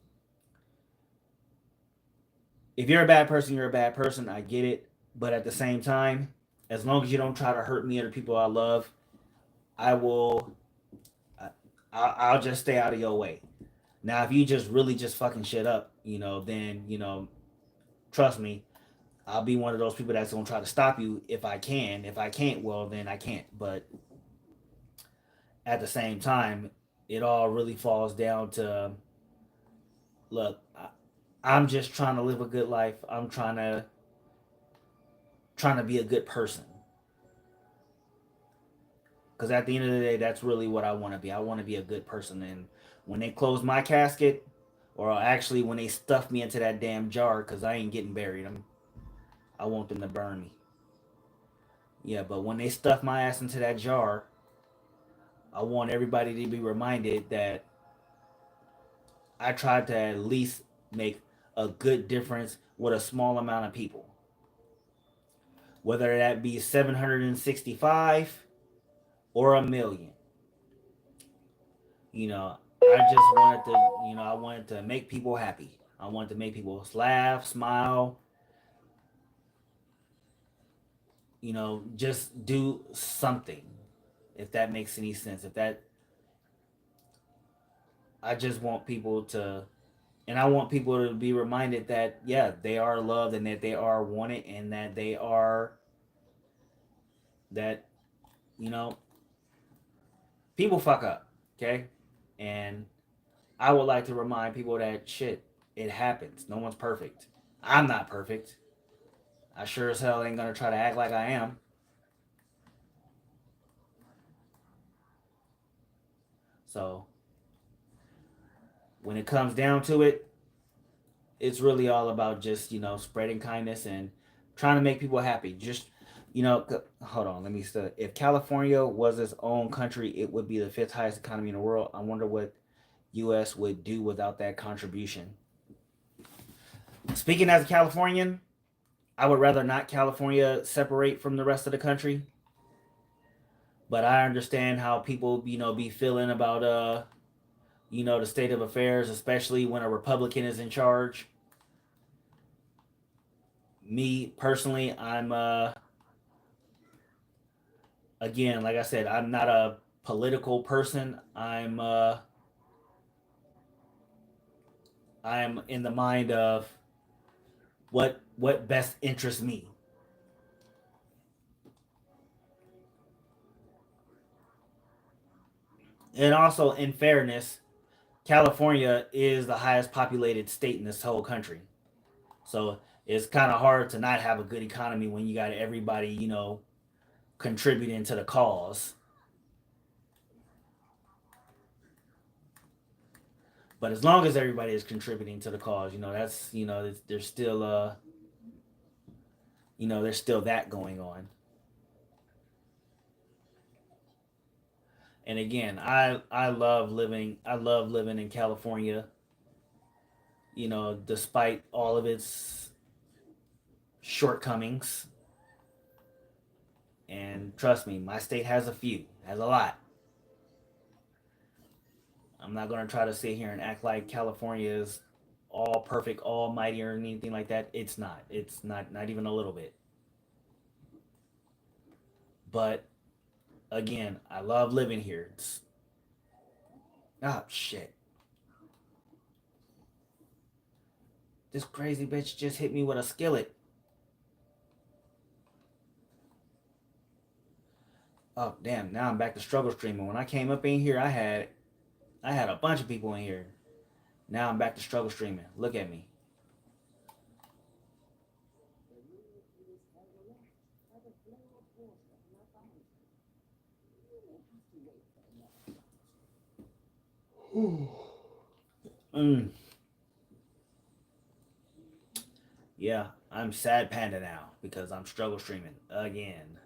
if you're a bad person, you're a bad person. I get it, but at the same time, as long as you don't try to hurt me or the people I love, I will. I'll just stay out of your way. Now, if you just really just fucking shit up, then trust me, I'll be one of those people that's gonna try to stop you if I can. If I can't, well, then I can't. But at the same time, it all really falls down to, look. I'm just trying to live a good life. I'm trying to be a good person. Because at the end of the day, that's really what I want to be. I want to be a good person. And when they close my casket, or actually when they stuff me into that damn jar, because I ain't getting buried, I want them to burn me. Yeah, but when they stuff my ass into that jar, I want everybody to be reminded that I tried to at least make a good difference with a small amount of people. Whether that be 765 or a million. You know, I wanted to make people happy. I wanted to make people laugh, smile, just do something. If that makes any sense. I just want people to, and I want people to be reminded that, yeah, they are loved, and that they are wanted, and that that, you know, people fuck up, okay? And I would like to remind people that shit, it happens. No one's perfect. I'm not perfect. I sure as hell ain't gonna try to act like I am. So when it comes down to it, it's really all about just spreading kindness and trying to make people happy. Just hold on, let me start. If California was its own country, it would be the fifth highest economy in the world. I wonder what U.S. would do without that contribution. Speaking as a Californian, I would rather not California separate from the rest of the country. But I understand how people, be feeling about the state of affairs, especially when a Republican is in charge. Me personally, I'm again, like I said, I'm not a political person. I'm in the mind of what best interests me. And also, in fairness, California is the highest populated state in this whole country. So it's kind of hard to not have a good economy when you got everybody, contributing to the cause. But as long as everybody is contributing to the cause, that's there's still there's still that going on. And again, I love living in California. Despite all of its shortcomings, and trust me, my state has a few, has a lot. I'm not gonna try to sit here and act like California is all perfect, almighty, or anything like that. It's not. It's not even a little bit. But again, I love living here. Shit. This crazy bitch just hit me with a skillet. Oh damn! Now I'm back to struggle streaming. When I came up in here, I had a bunch of people in here. Now I'm back to struggle streaming. Look at me. Mm, yeah, I'm sad panda now because I'm struggle streaming again.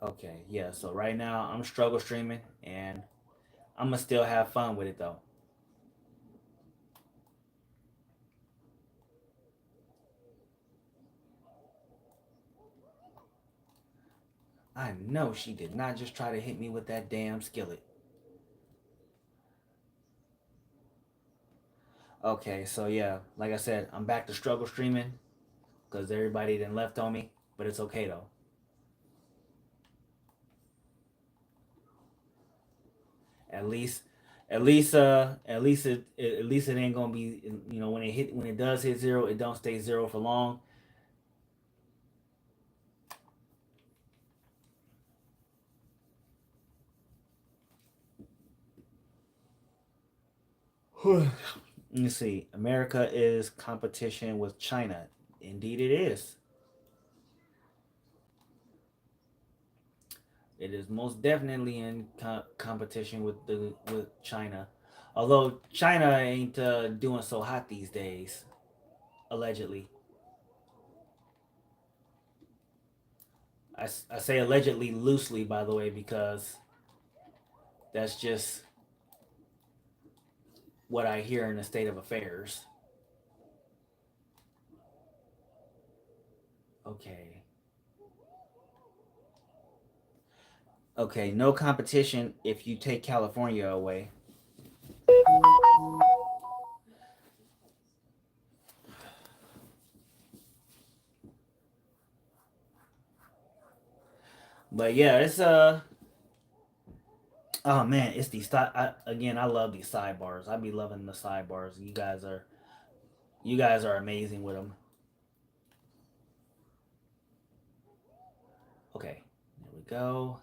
Okay, yeah. So right now I'm struggle streaming, and I'm gonna still have fun with it though. I know she did not just try to hit me with that damn skillet. Okay, so yeah, like I said, I'm back to struggle streaming because everybody then left on me, but it's okay though. At least, at least it ain't gonna be. When it does hit zero, it don't stay zero for long. Let me see. America is competition with China. Indeed, it is. It is most definitely in competition with China. Although China ain't doing so hot these days, allegedly. I say allegedly loosely, by the way, because that's just what I hear in the state of affairs. Okay. Okay, no competition if you take California away. But yeah, it's oh man, it's these again. I love these sidebars. I be loving the sidebars. You guys are amazing with them. Okay, there we go.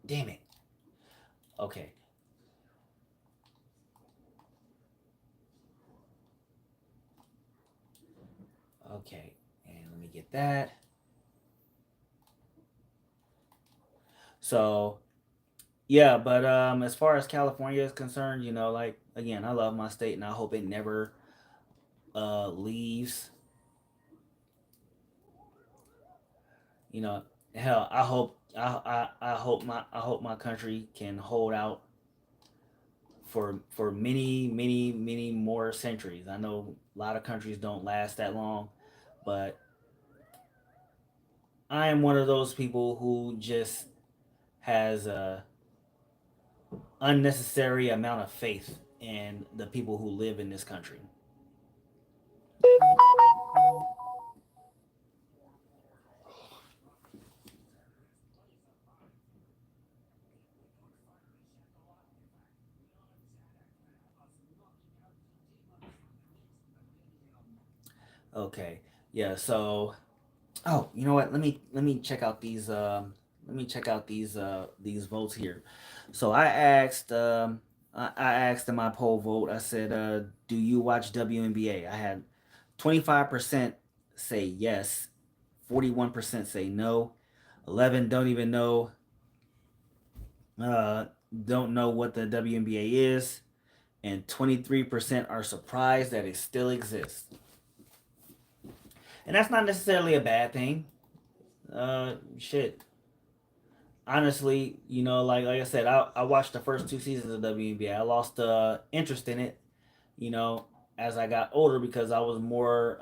Damn it. Okay, okay, and let me get that. So yeah, but as far as California is concerned, like again, I love my state and I hope it never leaves. You know, hell, I hope my country can hold out for many many many more centuries. I know a lot of countries don't last that long, but I am one of those people who just has a unnecessary amount of faith in the people who live in this country. Okay. Yeah. So, oh, you know what? Let me check out these. Let me check out these votes here. So I asked in my poll vote. I said, "Do you watch WNBA?" I had 25% say yes, 41% say no, 11 don't even know, uh, don't know what the WNBA is, and 23% are surprised that it still exists. And that's not necessarily a bad thing. Shit. Honestly, like I said, I watched the first two seasons of WNBA. I lost interest in it, you know, as I got older because I was more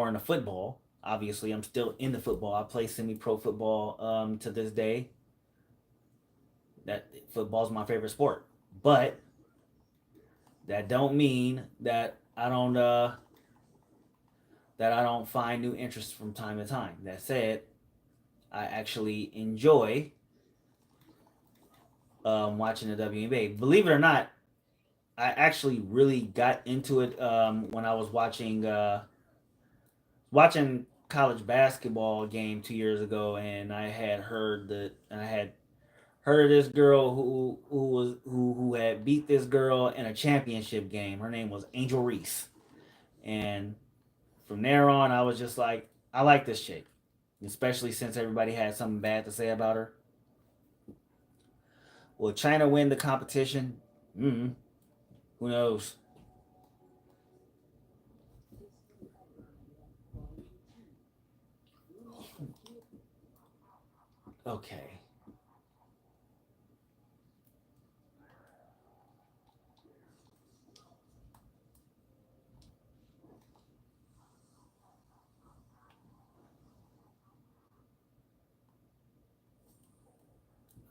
into football. Obviously, I'm still into football. I play semi-pro football to this day. That football's my favorite sport, but that don't mean that I don't find new interests from time to time. That said, I actually enjoy watching the WNBA. Believe it or not, I actually really got into it when I was watching college basketball game 2 years ago, and I had heard of this girl who had beat this girl in a championship game. Her name was Angel Reese, and from there on, I was just like, I like this chick, especially since everybody had something bad to say about her. Will China win the competition? Mm, who knows? Okay.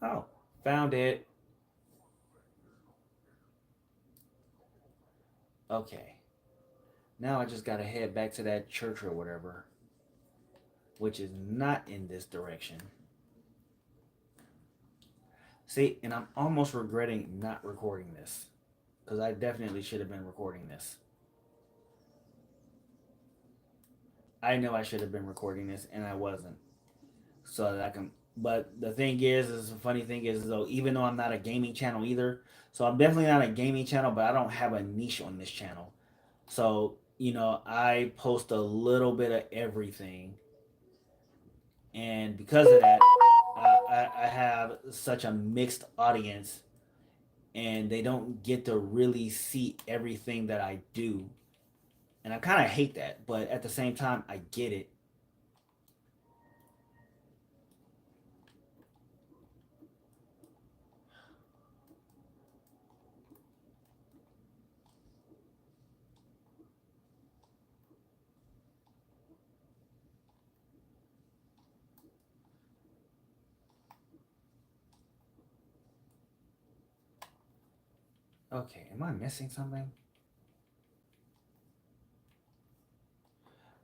Oh, found it. Okay. Now I just gotta head back to that church or whatever, which is not in this direction. See, and I'm almost regretting not recording this because I definitely should have been recording this. I know I should have been recording this and I wasn't. So that I can. But the thing is the funny thing is though, even though I'm not a gaming channel either, so I'm definitely not a gaming channel, but I don't have a niche on this channel. So I post a little bit of everything, and because of that, I have such a mixed audience, and they don't get to really see everything that I do, and I kind of hate that, but at the same time, I get it. Okay, am I missing something?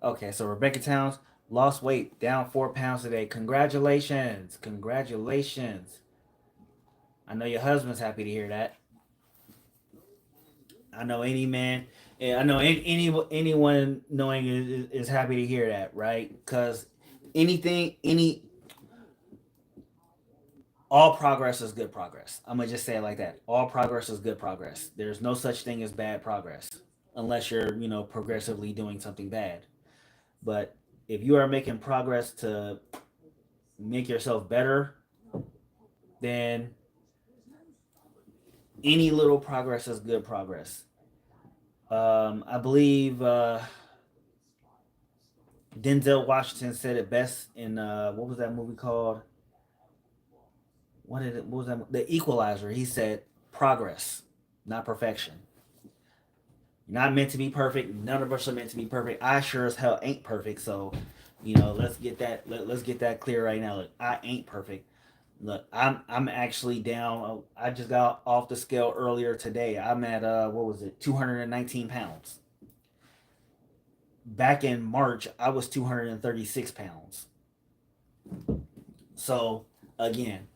Okay, so Rebecca Towns lost weight, down 4 pounds today. Congratulations, congratulations. I know your husband's happy to hear that. I know any man, I know anyone knowing is happy to hear that, right? Because any all progress is good progress. I'm gonna just say it like that. All progress is good progress. There's no such thing as bad progress, unless you're progressively doing something bad. But if you are making progress to make yourself better, then any little progress is good progress. I believe Denzel Washington said it best in what was that movie called? What was that? The Equalizer. He said progress, not perfection. You're not meant to be perfect. None of us are meant to be perfect. I sure as hell ain't perfect. So, let's get that clear right now. Look, I ain't perfect. Look, I'm actually down. I just got off the scale earlier today. I'm at what was it, 219 pounds. Back in March, I was 236 pounds. So again,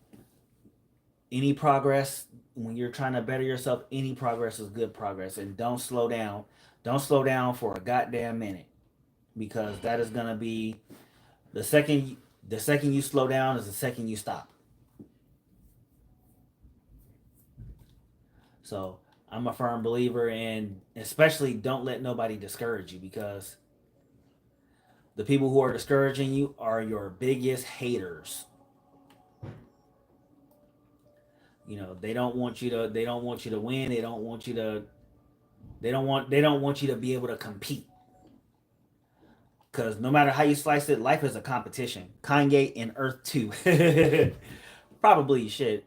any progress when you're trying to better yourself, any progress is good progress, and don't slow down. Don't slow down for a goddamn minute, because that is gonna be the second. The second you slow down is the second you stop. So I'm a firm believer in, especially don't let nobody discourage you, because the people who are discouraging you are your biggest haters. You know, they don't want you to. They don't want you to win. They don't want you to. They don't want. They don't want you to be able to compete. Because no matter how you slice it, life is a competition. Kanye and Earth 2. Probably shit.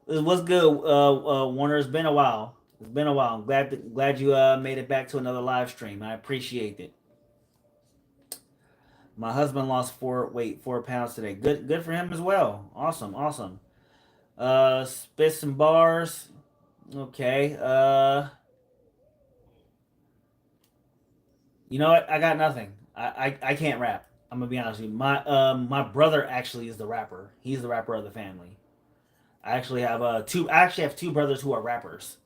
What's good, Warner? It's been a while. It's been a while. I'm glad you made it back to another live stream. I appreciate it. My husband lost 4 pounds today. Good for him as well. Awesome, awesome. Spits and bars. Okay. You know what? I got nothing. I can't rap. I'm gonna be honest with you. My brother actually is the rapper. He's the rapper of the family. I actually have two. I actually have two brothers who are rappers.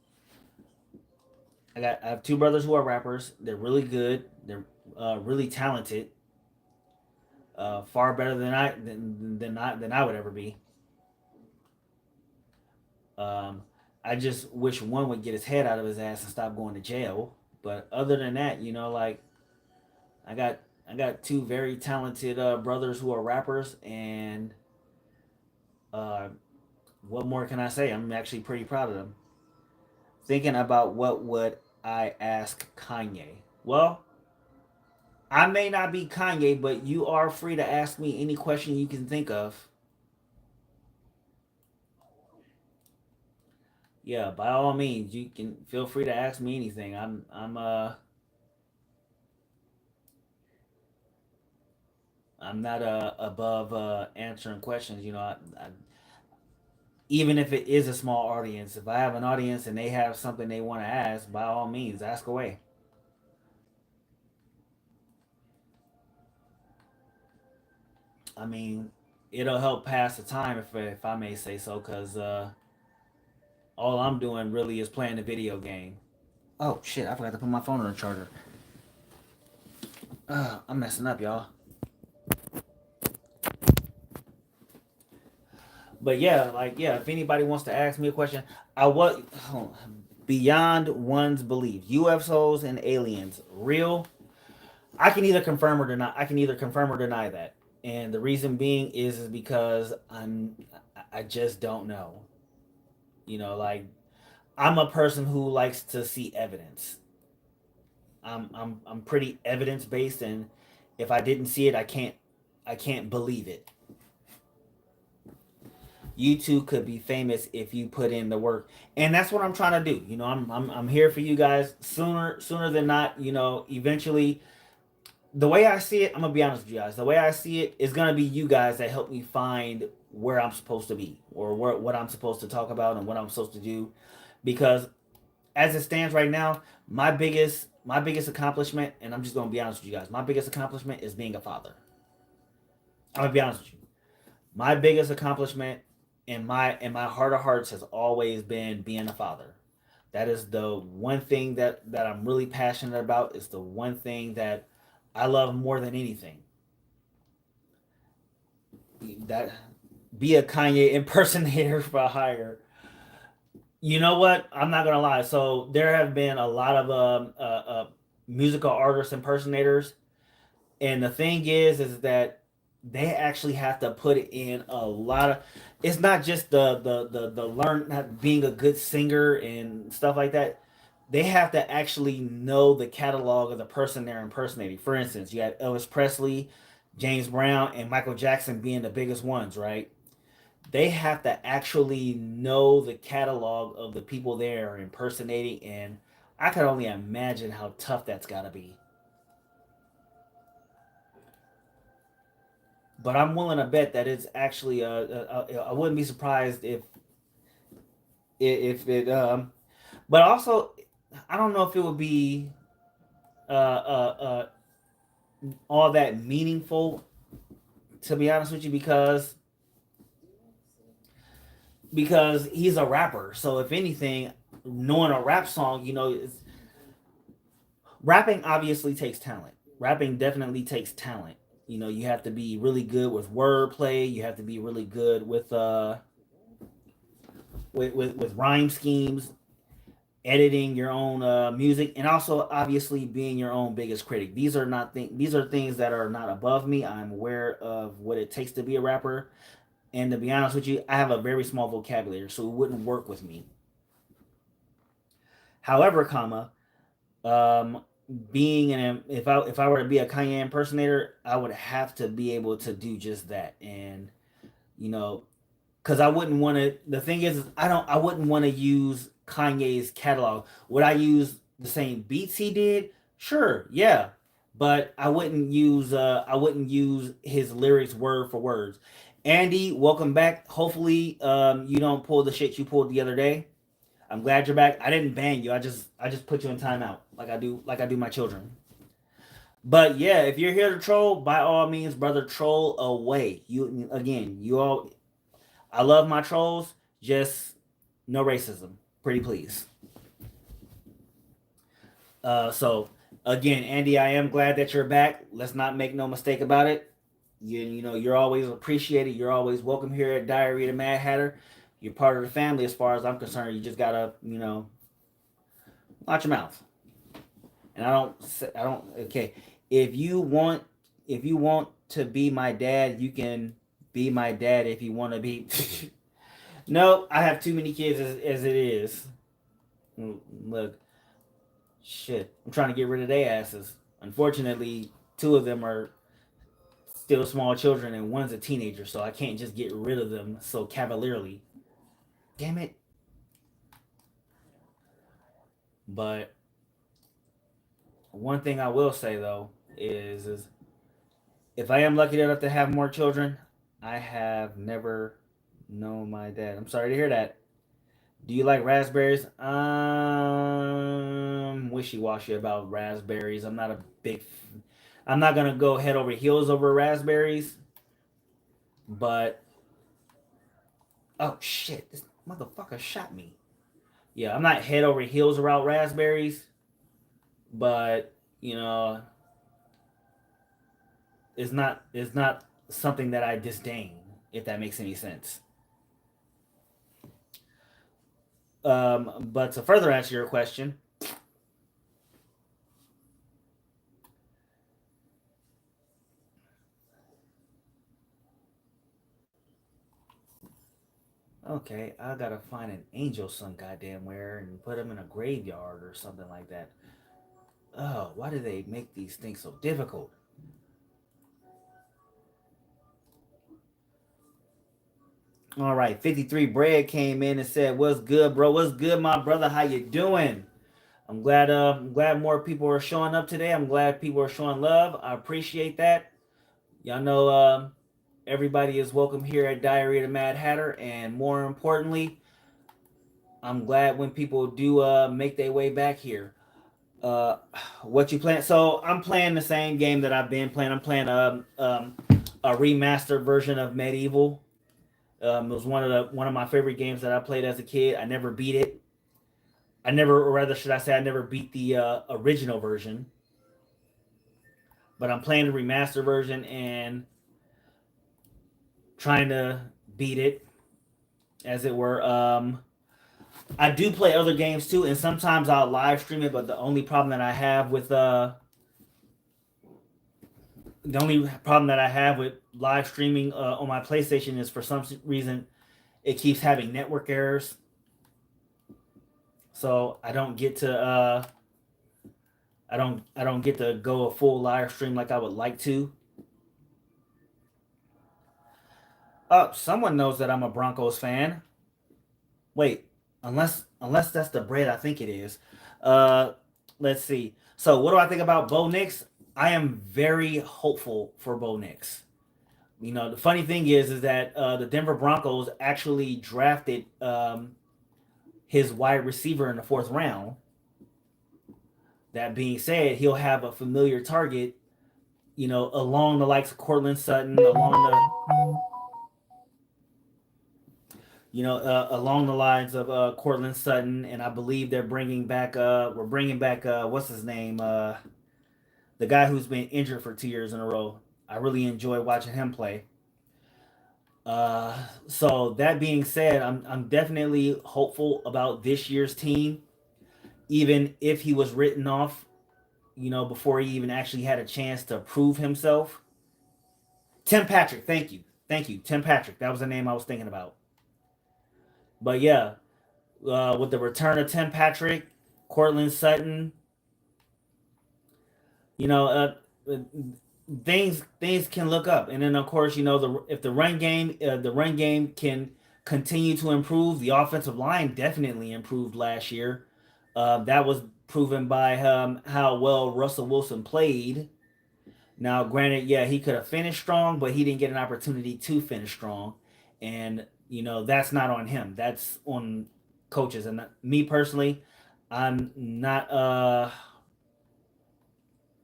I have two brothers who are rappers. They're really good. They're really talented. Far better than I would ever be. Um, I just wish one would get his head out of his ass and stop going to jail. But other than that, you know, like I got I got two very talented brothers who are rappers, and uh, what more can I say? I'm actually pretty proud of them. Thinking about what would I ask Kanye? Well, I may not be Kanye, but you are free to ask me any question you can think of. Yeah, by all means, you can feel free to ask me anything. I'm not above answering questions. You know, even if it is a small audience, if I have an audience and they have something they want to ask, by all means, ask away. I mean, it'll help pass the time, if I may say so, because all I'm doing really is playing the video game. Oh shit! I forgot to put my phone on the charger. I'm messing up, y'all. But yeah, like yeah, if anybody wants to ask me a question, I was beyond one's belief. UFOs and aliens real? I can either confirm or deny. I can either confirm or deny that, and the reason being is because I just don't know. You know, like I'm a person who likes to see evidence. I'm pretty evidence based, and if I didn't see it, I can't believe it. You too could be famous if you put in the work, and that's what I'm trying to do. You know, I'm here for you guys sooner than not. You know, eventually, the way I see it, I'm gonna be honest with you guys. The way I see it is gonna be you guys that help me find where I'm supposed to be, or what I'm supposed to talk about and what I'm supposed to do, because as it stands right now, my biggest accomplishment, and I'm just gonna be honest with you guys, my biggest accomplishment is being a father. I'm gonna be honest with you. My biggest accomplishment in my heart of hearts has always been being a father. That is the one thing that I'm really passionate about. It's the one thing that I love more than anything. That be a Kanye impersonator for hire. You know what? I'm not gonna lie. So there have been a lot of musical artist impersonators, and the thing is that they actually have to put in a lot of. It's not just the learn not being a good singer and stuff like that. They have to actually know the catalog of the person they're impersonating. For instance, you had Elvis Presley, James Brown, and Michael Jackson being the biggest ones, right? They have to actually know the catalog of the people they're impersonating, and I can only imagine how tough that's got to be. But I'm willing to bet that it's actually I wouldn't be surprised if it but also I don't know if it would be uh uh uh all that meaningful, to be honest with you, because he's a rapper. So if anything, knowing a rap song, you know, Rapping obviously takes talent. Rapping definitely takes talent. You know, you have to be really good with wordplay. You have to be really good with rhyme schemes, editing your own music, and also obviously being your own biggest critic. These are things that are not above me. I'm aware of what it takes to be a rapper, and to be honest with you, I have a very small vocabulary, so it wouldn't work with me. However, um, being an if I were to be a Kanye impersonator, I would have to be able to do just that, and you know, because I wouldn't want to. The thing is, I wouldn't want to use Kanye's catalog. Would I use the same beats he did? Sure, yeah, but I wouldn't use his lyrics word for words. Andy, welcome back. Hopefully, you don't pull the shit you pulled the other day. I'm glad you're back. I didn't ban you. I just put you in timeout like I do my children. But yeah, if you're here to troll, by all means, brother, troll away. You again, you all I love my trolls, just no racism. Pretty please. So again, Andy, I am glad that you're back. Let's not make no mistake about it. You know, you're always appreciated. You're always welcome here at Diary of the Mad Hatter. You're part of the family as far as I'm concerned. You just gotta, watch your mouth. And I don't. Okay, if you want, if you want to be my dad, you can be my dad if you want to be. No, I have too many kids as it is. Look, shit. I'm trying to get rid of their asses. Unfortunately, two of them are still small children and one's a teenager, so I can't just get rid of them so cavalierly. Damn it. But one thing I will say though is if I am lucky enough to have more children, I have never known my dad. I'm sorry to hear that. Do you like raspberries? Wishy washy about raspberries. I'm not gonna go head over heels over raspberries, but oh shit, this motherfucker shot me. Yeah, I'm not head over heels around raspberries, but you know, it's not something that I disdain. If that makes any sense. But to further answer your question, okay, I gotta find an angel some goddamn where and put him in a graveyard or something like that. Oh, why do they make these things so difficult? All right, 53 Bread came in and said, "What's good, bro? What's good, my brother? How you doing?" I'm glad more people are showing up today. I'm glad people are showing love. I appreciate that. Y'all know everybody is welcome here at Diary of the Mad Hatter, and more importantly, I'm glad when people do make their way back here. Uh, what you playing? So I'm playing the same game that I've been playing. I'm playing a remastered version of Medieval. It was one of my favorite games that I played as a kid. I never beat it. I never, or rather, should I say, I never beat the original version. But I'm playing the remaster version and trying to beat it, as it were. I do play other games too, and sometimes I'll live stream it. But the only problem that I have with live streaming on my PlayStation is for some reason it keeps having network errors, so I don't get to go a full live stream like I would like to. Someone knows that I'm a Broncos fan. Wait, unless that's the bread I think it is. Uh, let's see. So what do I think about Bo Nix? I am very hopeful for Bo Nix. You know, the funny thing is that the Denver Broncos actually drafted his wide receiver in the fourth round. That being said, he'll have a familiar target, along the likes of Cortland Sutton, along the along the lines of Cortland Sutton, and I believe they're bringing back. We're bringing back. What's his name? The guy who's been injured for 2 years in a row. I really enjoy watching him play. So that being said, I'm definitely hopeful about this year's team, even if he was written off, before he even actually had a chance to prove himself. Tim Patrick, thank you, Tim Patrick. That was the name I was thinking about. But yeah, with the return of Tim Patrick, Cortland Sutton, you know, things can look up, and then of course, if the run game can continue to improve. The offensive line definitely improved last year. That was proven by how well Russell Wilson played. Now, granted, yeah, he could have finished strong, but he didn't get an opportunity to finish strong, and that's not on him. That's on coaches. And me personally, I'm not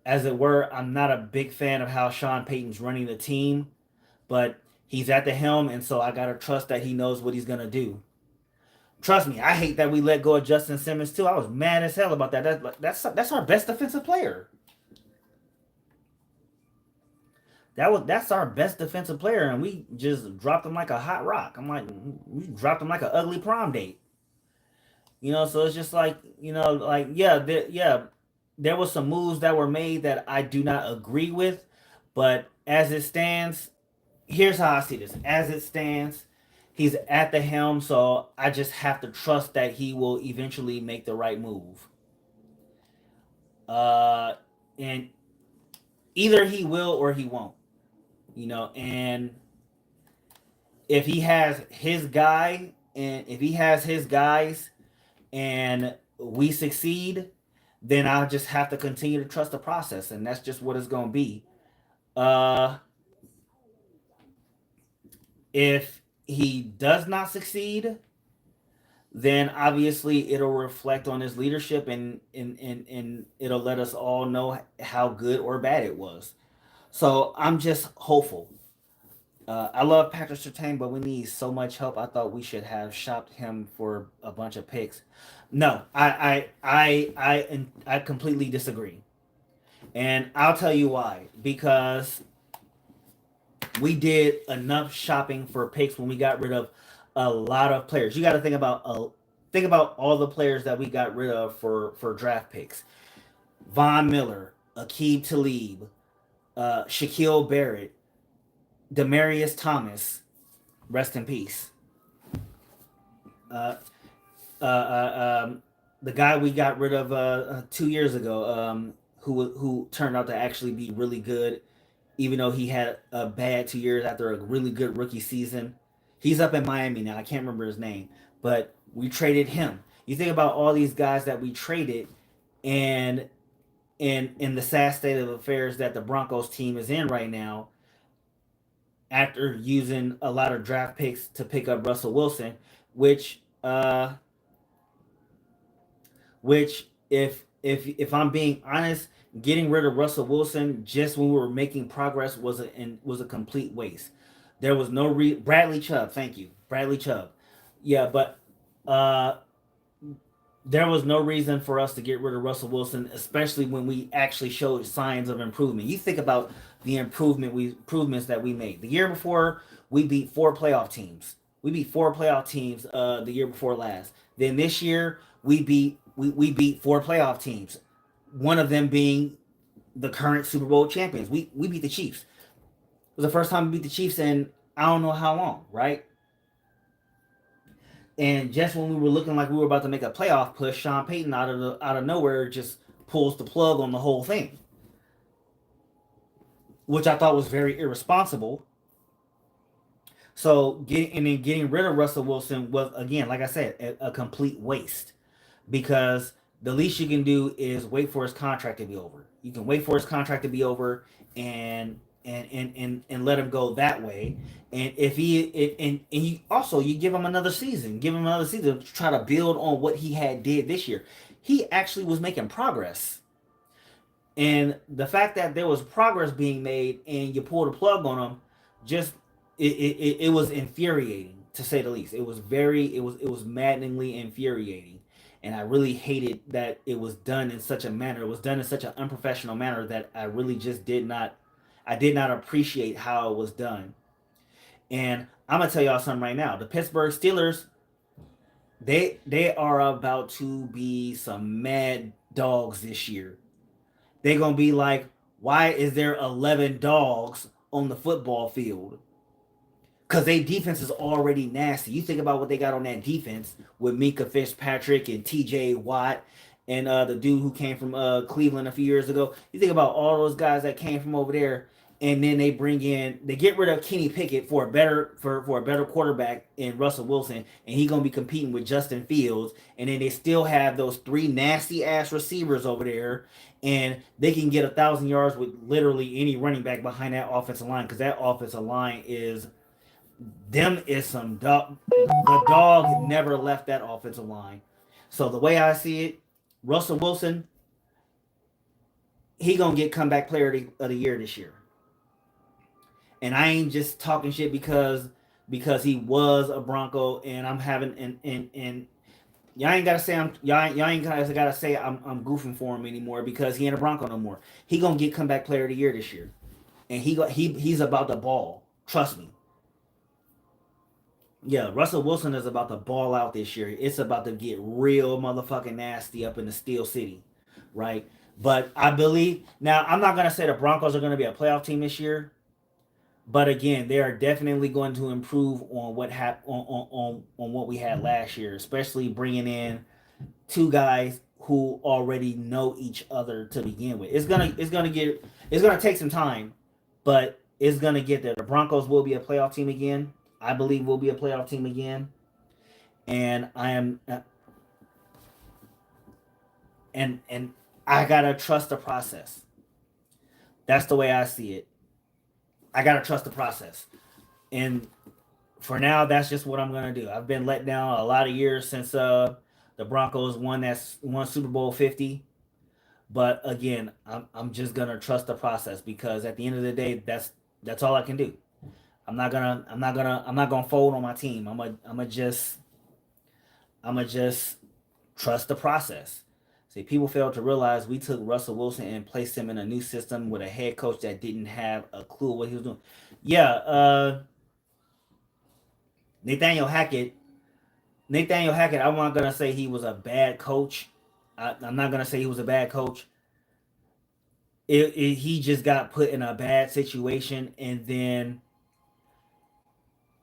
as it were, I'm not a big fan of how Sean Payton's running the team, but he's at the helm, and so I gotta trust that he knows what he's gonna do. Trust me, I hate that we let go of Justin Simmons too. I was mad as hell about that. That's our best defensive player. That's our best defensive player, and we just dropped him like a hot rock. I'm like, we dropped him like an ugly prom date. So it's just like, yeah, there was some moves that were made that I do not agree with, but as it stands, here's how I see this. As it stands, he's at the helm, so I just have to trust that he will eventually make the right move. And either he will or he won't. And if he has his guy, and if he has his guys, and we succeed, then I'll just have to continue to trust the process, and that's just what it's going to be. Uh, if he does not succeed, then obviously it'll reflect on his leadership, and it'll let us all know how good or bad it was. So I'm just hopeful. I love Patrick Surtain, but we need so much help. I thought we should have shopped him for a bunch of picks. No, I completely disagree, and I'll tell you why. Because we did enough shopping for picks when we got rid of a lot of players. You got to think about all the players that we got rid of for draft picks: Von Miller, Aqib Talib, Shaquille Barrett, Demarius Thomas, rest in peace. Uh, the guy we got rid of 2 years ago, who turned out to actually be really good, even though he had a bad 2 years after a really good rookie season. He's up in Miami now. I can't remember his name, but we traded him. You think about all these guys that we traded, and in the sad state of affairs that the Broncos team is in right now, after using a lot of draft picks to pick up Russell Wilson, which if I'm being honest, getting rid of Russell Wilson just when we were making progress was a complete waste. There was no Bradley Chubb, thank you, Bradley Chubb. Yeah, but uh, there was no reason for us to get rid of Russell Wilson, especially when we actually showed signs of improvement. You think about the improvements that we made. The year before, we beat four playoff teams. We beat four playoff teams the year before last. Then this year, we beat four playoff teams. One of them being the current Super Bowl champions. We beat the Chiefs. It was the first time we beat the Chiefs in I don't know how long, right? And just when we were looking like we were about to make a playoff push, Sean Payton out of nowhere just pulls the plug on the whole thing, which I thought was very irresponsible. So getting rid of Russell Wilson was, again, like I said, a complete waste, because the least you can do is wait for his contract to be over. You can wait for his contract to be over and let him go that way. And if and you give him another season, to try to build on what he had did this year. He actually was making progress, and the fact that there was progress being made and you pulled a plug on him, just it was infuriating. to say the least. It was maddeningly infuriating. And I really hated that it was done in such a manner. It was done in such an unprofessional manner that I really just did not appreciate how it was done. And I'm gonna tell y'all something right now. The Pittsburgh Steelers, they are about to be some mad dogs this year. They're gonna be like, why is there 11 dogs on the football field? Because their defense is already nasty. You think about what they got on that defense with Minka Fitzpatrick and T.J. Watt and the dude who came from Cleveland a few years ago. You think about all those guys that came from over there, and then they get rid of Kenny Pickett for a better quarterback in Russell Wilson, and he's gonna be competing with Justin Fields, and then they still have those three nasty ass receivers over there, and they can get 1,000 yards with literally any running back behind that offensive line because that offensive line is them is some dog. The dog never left that offensive line. So the way I see it, Russell Wilson, he gonna get comeback player of the year this year. And I ain't just talking shit because he was a Bronco and I'm having and y'all ain't gotta say y'all ain't gotta say I'm goofing for him anymore because he ain't a Bronco no more. He gonna get comeback player of the year this year, and he's about the ball. Trust me. Yeah, Russell Wilson is about to ball out this year. It's about to get real motherfucking nasty up in the Steel City, right? But I believe now I'm not gonna say the Broncos are gonna be a playoff team this year, but again, they are definitely going to improve on on what we had last year, especially bringing in two guys who already know each other to begin with. It's gonna take some time, but it's gonna get there. The Broncos will be a playoff team again. I believe we'll be a playoff team again, and and I gotta trust the process. That's the way I see it. I gotta trust the process, and for now, that's just what I'm gonna do. I've been let down a lot of years since the Broncos won Super Bowl 50. But again, I'm just gonna trust the process because at the end of the day, that's all I can do. I'm not gonna fold on my team. I'm gonna just trust the process. See, people fail to realize we took Russell Wilson and placed him in a new system with a head coach that didn't have a clue what he was doing. Yeah, Nathaniel Hackett. Nathaniel Hackett. I'm not gonna say he was a bad coach. I'm not gonna say he was a bad coach. He just got put in a bad situation, and then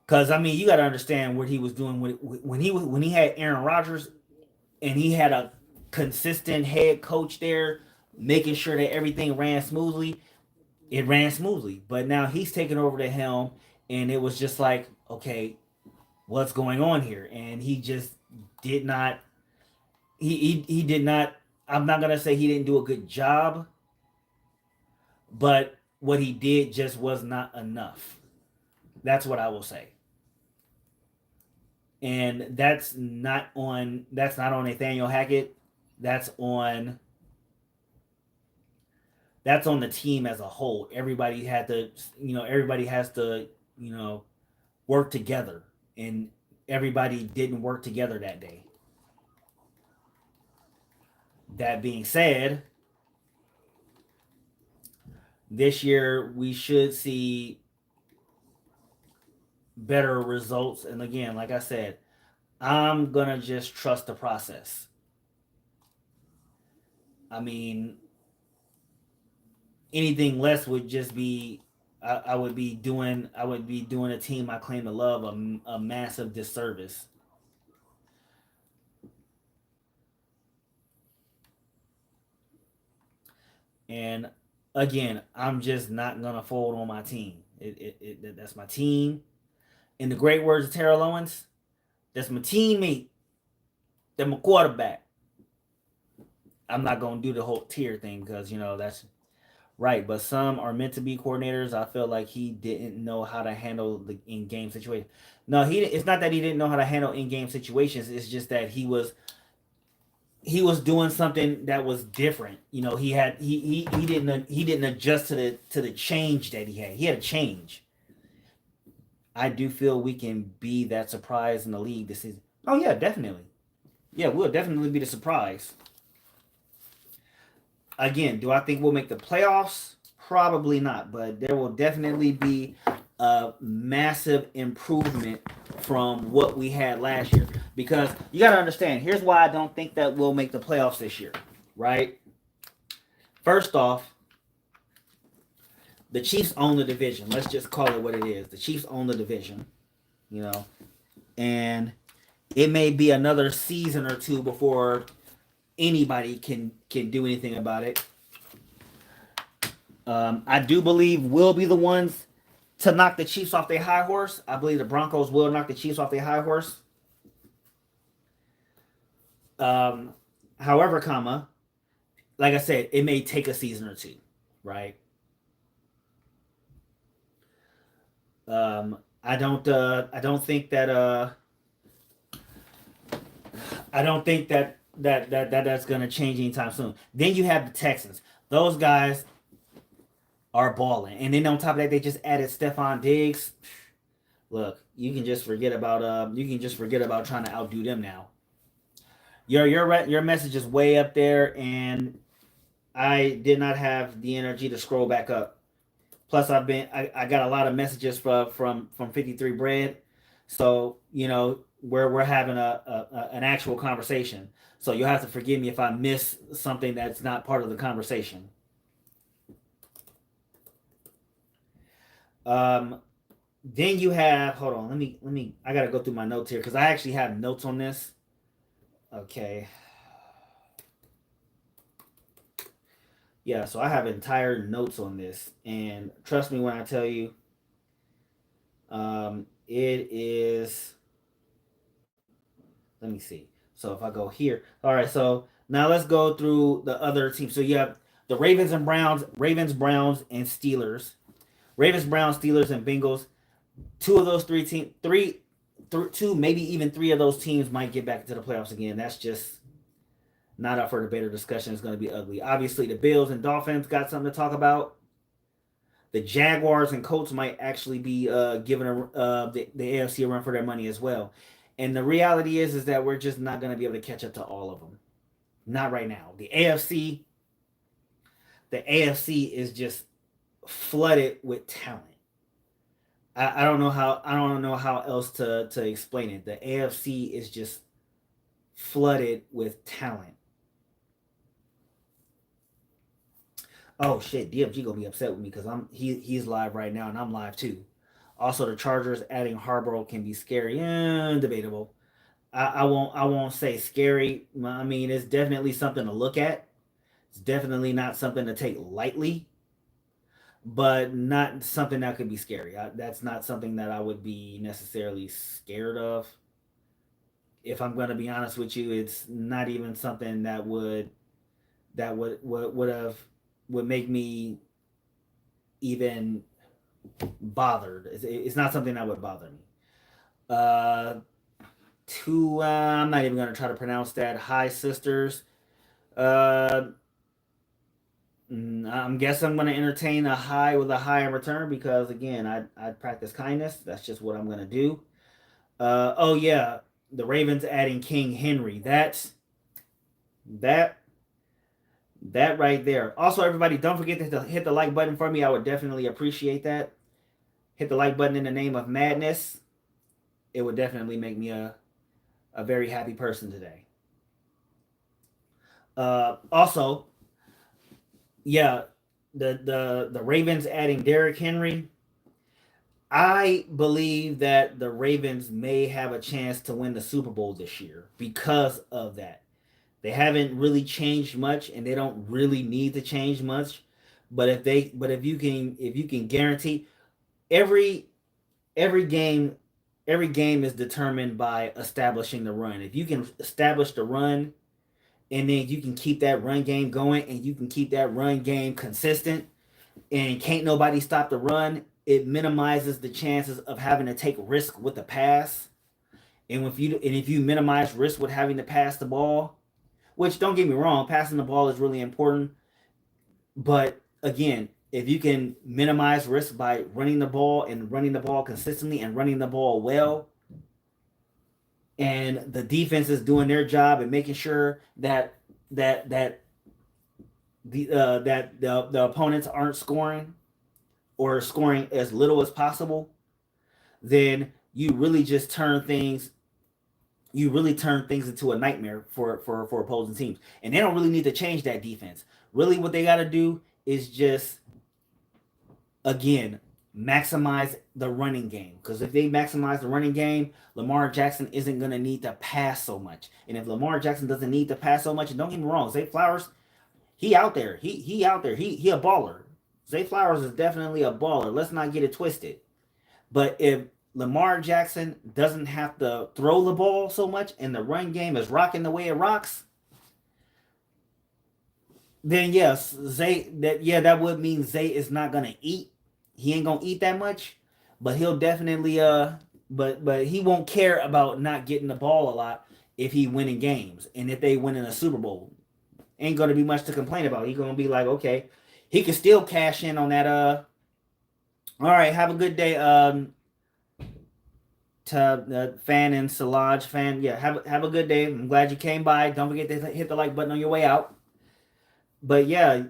because I mean you got to understand what he was doing when he had Aaron Rodgers and he had a consistent head coach there, making sure that everything ran smoothly. It ran smoothly, but now he's taking over the helm, and it was just like, okay, what's going on here? And he just did not. He did not. I'm not gonna say he didn't do a good job, but what he did just was not enough. That's what I will say. And that's not on Nathaniel Hackett. That's on that's on the team as a whole. Everybody has to, work together, and everybody didn't work together that day. That being said, this year we should see better results. And again, like I said, I'm gonna just trust the process. I mean, anything less would just be I would be doing a team I claim to love a massive disservice. And again, I'm just not gonna fold on my team. That's my team. In the great words of Terrell Owens, that's my teammate. That's my quarterback. I'm not gonna do the whole tier thing because that's right. But some are meant to be coordinators. I feel like he didn't know how to handle the in-game situation. No, he. It's not that he didn't know how to handle in-game situations. It's just that he was doing something that was different. He didn't adjust to the change that he had. He had a change. I do feel we can be that surprise in the league this season. Oh yeah, definitely. Yeah, we'll definitely be the surprise. Again, do I think we'll make the playoffs? Probably not, but there will definitely be a massive improvement from what we had last year. Because you got to understand, here's why I don't think that we'll make the playoffs this year, right? First off, the Chiefs own the division. Let's just call it what it is. The Chiefs own the division, you know, and it may be another season or two before anybody can do anything about it. I do believe we'll be the ones to knock the Chiefs off their high horse. I believe the Broncos will knock the Chiefs off their high horse. Um, However, like I said, it may take a season or two, right? I don't think that I don't think that's gonna change anytime soon. Then you have the Texans. Those guys are balling, and then on top of that, they just added Stephon Diggs. Look, you can just forget about trying to outdo them now. Your message is way up there, and I did not have the energy to scroll back up. Plus, I got a lot of messages from 53 Bread, so we're having an actual conversation. So you'll have to forgive me if I miss something that's not part of the conversation. Um, then you have, hold on, let me I gotta go through my notes here because I actually have notes on this. Okay. Yeah, so I have entire notes on this, and trust me when I tell you, it is. Let me see. So if I go here, all right. So now let's go through the other teams. So you have the Ravens and Browns, Ravens, Browns, and Steelers. Ravens, Browns, Steelers, and Bengals. Two of those two, maybe even three of those teams might get back into the playoffs again. That's just not up for debate or discussion. It's going to be ugly. Obviously, the Bills and Dolphins got something to talk about. The Jaguars and Colts might actually be giving the AFC a run for their money as well. And the reality is that we're just not going to be able to catch up to all of them. Not right now. The AFC is just flooded with talent. I don't know how else to explain it. The AFC is just flooded with talent. Oh shit, DFG gonna be upset with me because he's live right now and I'm live too. Also, the Chargers adding Harborough can be scary and debatable. I won't say scary. I mean, it's definitely something to look at. It's definitely not something to take lightly, but not something that could be scary. That's not something that I would be necessarily scared of. If I'm going to be honest with you, it's not even something that would make me even bothered. It's not something that would bother me. Uh, I'm not even going to try to pronounce that. Hi, sisters. Uh, I'm guess I'm going to entertain a high with a high in return because again, I practice kindness. That's just what I'm going to do. Oh yeah, the Ravens adding King Henry. That that right there. Also, everybody, don't forget to hit the like button for me. I would definitely appreciate that. Hit the like button in the name of madness. It would definitely make me a very happy person today. Also, yeah, the Ravens adding Derrick Henry. I believe that the Ravens may have a chance to win the Super Bowl this year because of that. They haven't really changed much, and they don't really need to change much. But if you can guarantee every every game every game is determined by establishing the run. If you can establish the run and then you can keep that run game going and you can keep that run game consistent and can't nobody stop the run, it minimizes the chances of having to take risk with the pass. And if you minimize risk with having to pass the ball, which don't get me wrong, passing the ball is really important, but again, if you can minimize risk by running the ball and running the ball consistently and running the ball well, and the defense is doing their job and making sure that the opponents aren't scoring or scoring as little as possible, then you really turn things into a nightmare for opposing teams. And they don't really need to change that defense. Really what they got to do is just, again, maximize the running game. Because if they maximize the running game, Lamar Jackson isn't going to need to pass so much. And if Lamar Jackson doesn't need to pass so much, and don't get me wrong, Zay Flowers, he out there. He out there. He a baller. Zay Flowers is definitely a baller. Let's not get it twisted. But if Lamar Jackson doesn't have to throw the ball so much and the run game is rocking the way it rocks, then yes, that would mean Zay is not gonna eat. He ain't gonna eat that much, but he'll definitely but he won't care about not getting the ball a lot if he winning games. And if they win in a Super Bowl, ain't gonna be much to complain about. He's gonna be like, okay, he can still cash in on that all right, have a good day. To fan and Salaj fan, yeah, have a good day. I'm glad you came by. Don't forget to hit the like button on your way out. But yeah,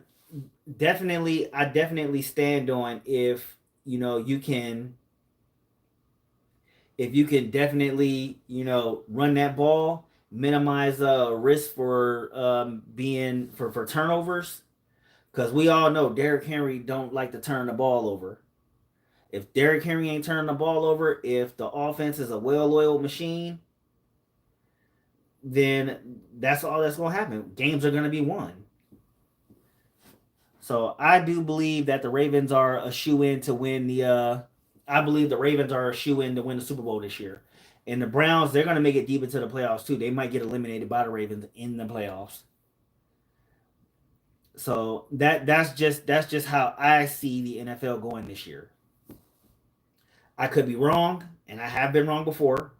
I definitely stand on if you can definitely run that ball, minimize risk for being for turnovers, because we all know Derrick Henry don't like to turn the ball over. If Derrick Henry ain't turning the ball over, if the offense is a well-oiled machine, then that's all that's going to happen. Games are going to be won. So I do believe that the Ravens are a shoe-in to win the. I believe the Ravens are a shoe-in to win the Super Bowl this year, and the Browns, they're going to make it deep into the playoffs too. They might get eliminated by the Ravens in the playoffs. So that's just how I see the NFL going this year. I could be wrong, and I have been wrong before,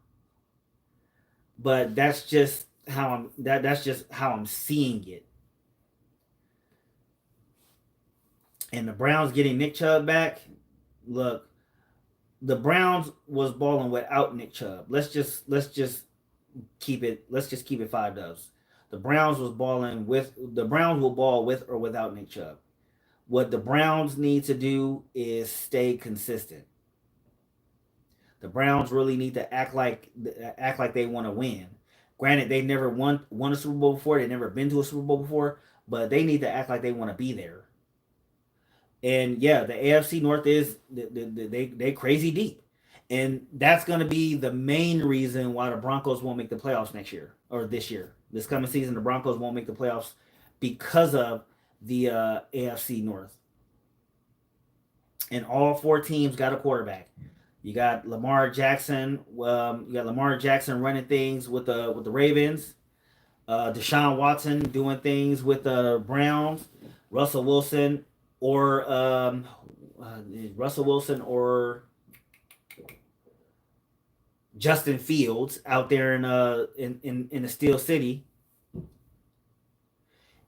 but that's just how I'm seeing it. And the Browns getting Nick Chubb back. Look, the Browns was balling without Nick Chubb. Let's just keep it 5 doves. The Browns will ball with or without Nick Chubb. What the Browns need to do is stay consistent. The Browns really need to act like they want to win. Granted, they never won a Super Bowl before. They've never been to a Super Bowl before, but they need to act like they want to be there. And yeah, the AFC North is they crazy deep, and that's going to be the main reason why the Broncos won't make the playoffs next year or this year. This coming season, the Broncos won't make the playoffs because of the AFC North. And all 4 teams got a quarterback. You got Lamar Jackson. You got Lamar Jackson running things with the Ravens. Deshaun Watson doing things with the Browns. Russell Wilson or Justin Fields out there in the Steel City.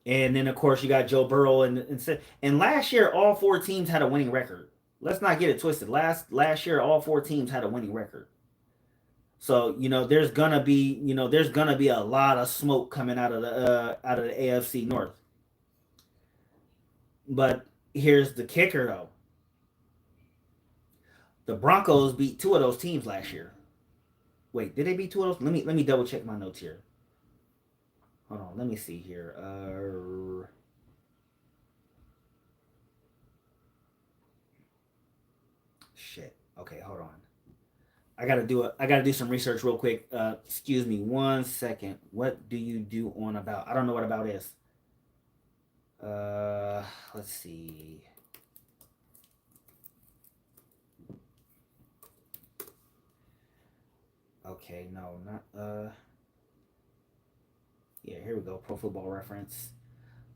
And then of course you got Joe Burrow and last year all 4 teams had a winning record. Let's not get it twisted. Last year all 4 teams had a winning record. So there's gonna be a lot of smoke coming out of the AFC North. But here's the kicker though. The Broncos beat 2 of those teams last year. Wait, did they beat 2 of those? Let me double check my notes here. Hold on, let me see here. Shit. Okay, hold on. I gotta do some research real quick. Excuse me 1 second. What do you do on About? I don't know what About is. Let's see. Okay, no, not yeah, here we go. Pro Football Reference.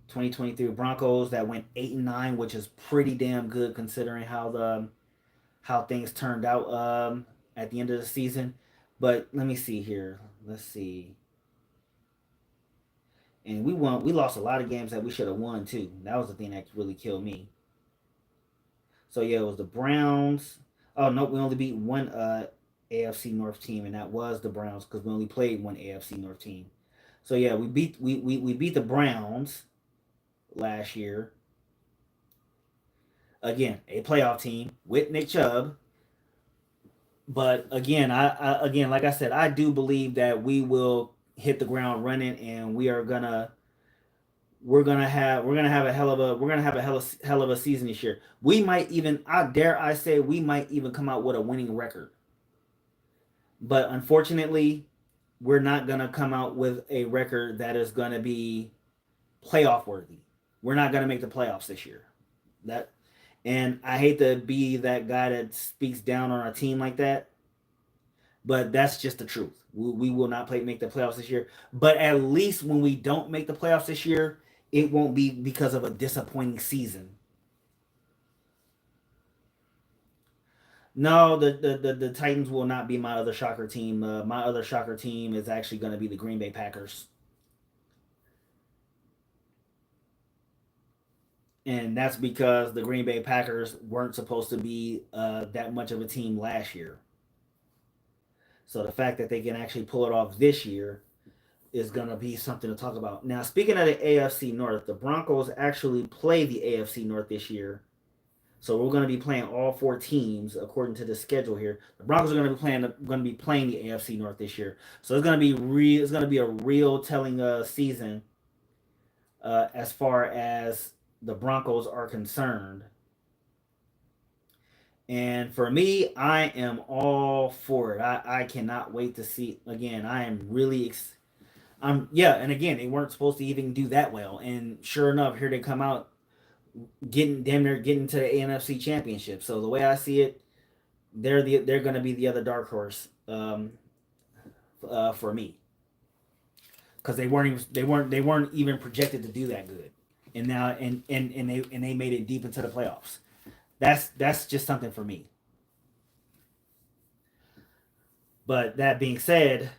2023 Broncos that went 8-9, which is pretty damn good considering how things turned out at the end of the season. But let me see here. Let's see. And we lost a lot of games that we should have won too. That was the thing that really killed me. So yeah, it was the Browns. Oh no, we only beat one AFC North team, and that was the Browns because we only played one AFC North team. So yeah, we beat the Browns last year. Again, a playoff team with Nick Chubb. But again, again, like I said, I do believe that we will hit the ground running, and we're gonna have a hell of a season this year. We might even, I dare I say, we might even come out with a winning record. But unfortunately, we're not gonna come out with a record that is gonna be playoff worthy. We're not gonna make the playoffs this year. That, and I hate to be that guy that speaks down on our team like that, but that's just the truth. We will not make the playoffs this year. But at least when we don't make the playoffs this year, it won't be because of a disappointing season. No, the Titans will not be my other shocker team. My other shocker team is actually going to be the Green Bay Packers, and that's because the Green Bay Packers weren't supposed to be that much of a team last year. So the fact that they can actually pull it off this year is going to be something to talk about. Now, speaking of the AFC North, the Broncos actually play the AFC North this year. So we're going to be playing all four teams according to the schedule here. The Broncos are going to be playing the AFC North this year. So it's going to be real. It's going to be a real telling season as far as the Broncos are concerned. And for me, I am all for it. I cannot wait to see. Again, I am really yeah, and again, they weren't supposed to even do that well, and sure enough, here they come out getting damn near getting to the NFC Championship. So the way I see it, they're going to be the other dark horse for me because they weren't even projected to do that good, and now and they made it deep into the playoffs. That's just something for me. But that being said,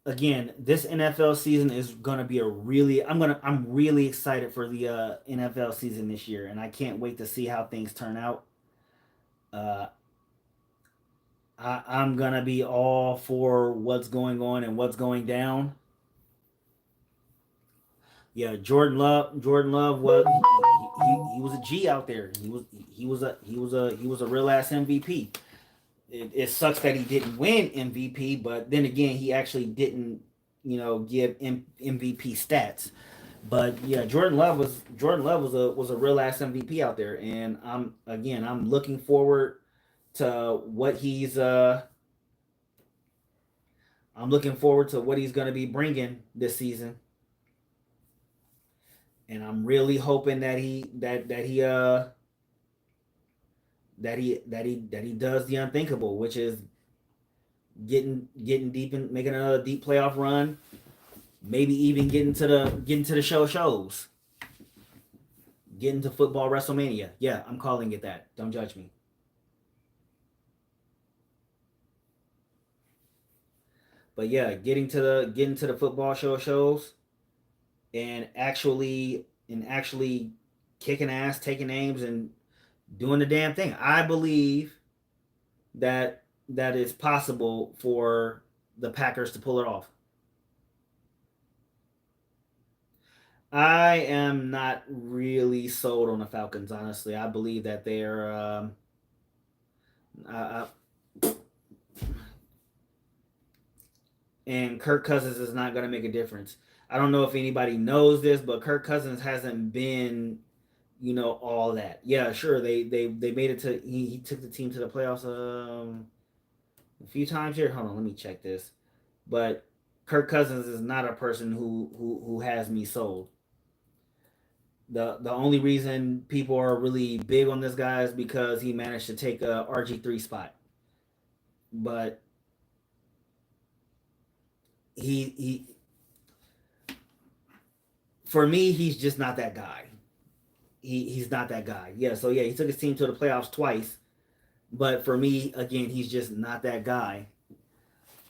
again, this NFL season is gonna be a really I'm really excited for the NFL season this year, and I can't wait to see how things turn out. Uh, I'm gonna be all for what's going on and what's going down. Yeah, Jordan Love was he was a G out there. He was a real ass MVP. It sucks that he didn't win MVP, but then again, he actually didn't, give MVP stats. But yeah, Jordan Love was a real ass MVP out there, and I'm looking forward to what I'm looking forward to what he's going to be bringing this season, and I'm really hoping that he does the unthinkable, which is getting deep and making another deep playoff run, maybe even getting to the shows, getting to football WrestleMania. Yeah, I'm calling it that. Don't judge me. But yeah, getting to the football shows and actually kicking ass, taking names, and doing the damn thing. I believe that is possible for the Packers to pull it off. I am not really sold on the Falcons, honestly. I believe that they're uh, and Kirk Cousins is not going to make a difference. I don't know if anybody knows this, but Kirk Cousins hasn't been, all that. Yeah, sure, they made it to he took the team to the playoffs a few times here. Hold on, let me check this. But Kirk Cousins is not a person who has me sold. The only reason people are really big on this guy is because he managed to take a RG3 spot. But he for me, he's just not that guy. He's not that guy. Yeah, so yeah, he took his team to the playoffs twice, but for me, again, he's just not that guy.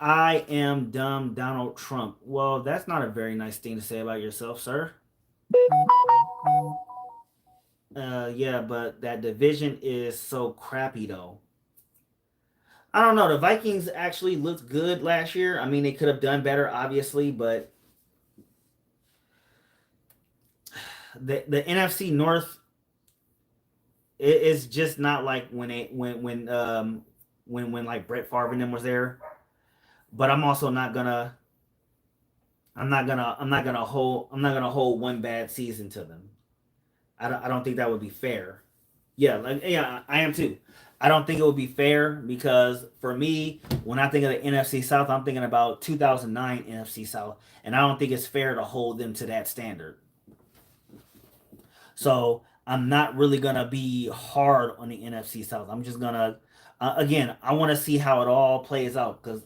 I am dumb Donald Trump. Well, that's not a very nice thing to say about yourself, sir. Yeah, but that division is so crappy though. I don't know. The Vikings actually looked good last year. I mean, they could have done better, obviously, but the NFC North is just not like when like Brett Favre and them was there. But I'm also not gonna I'm not gonna hold one bad season to them. I don't think that would be fair. Yeah, like yeah, I am too. I don't think it would be fair because for me, when I think of the NFC South, I'm thinking about 2009 NFC South, and I don't think it's fair to hold them to that standard. So I'm not really gonna be hard on the NFC South. I'm just gonna again, I want to see how it all plays out because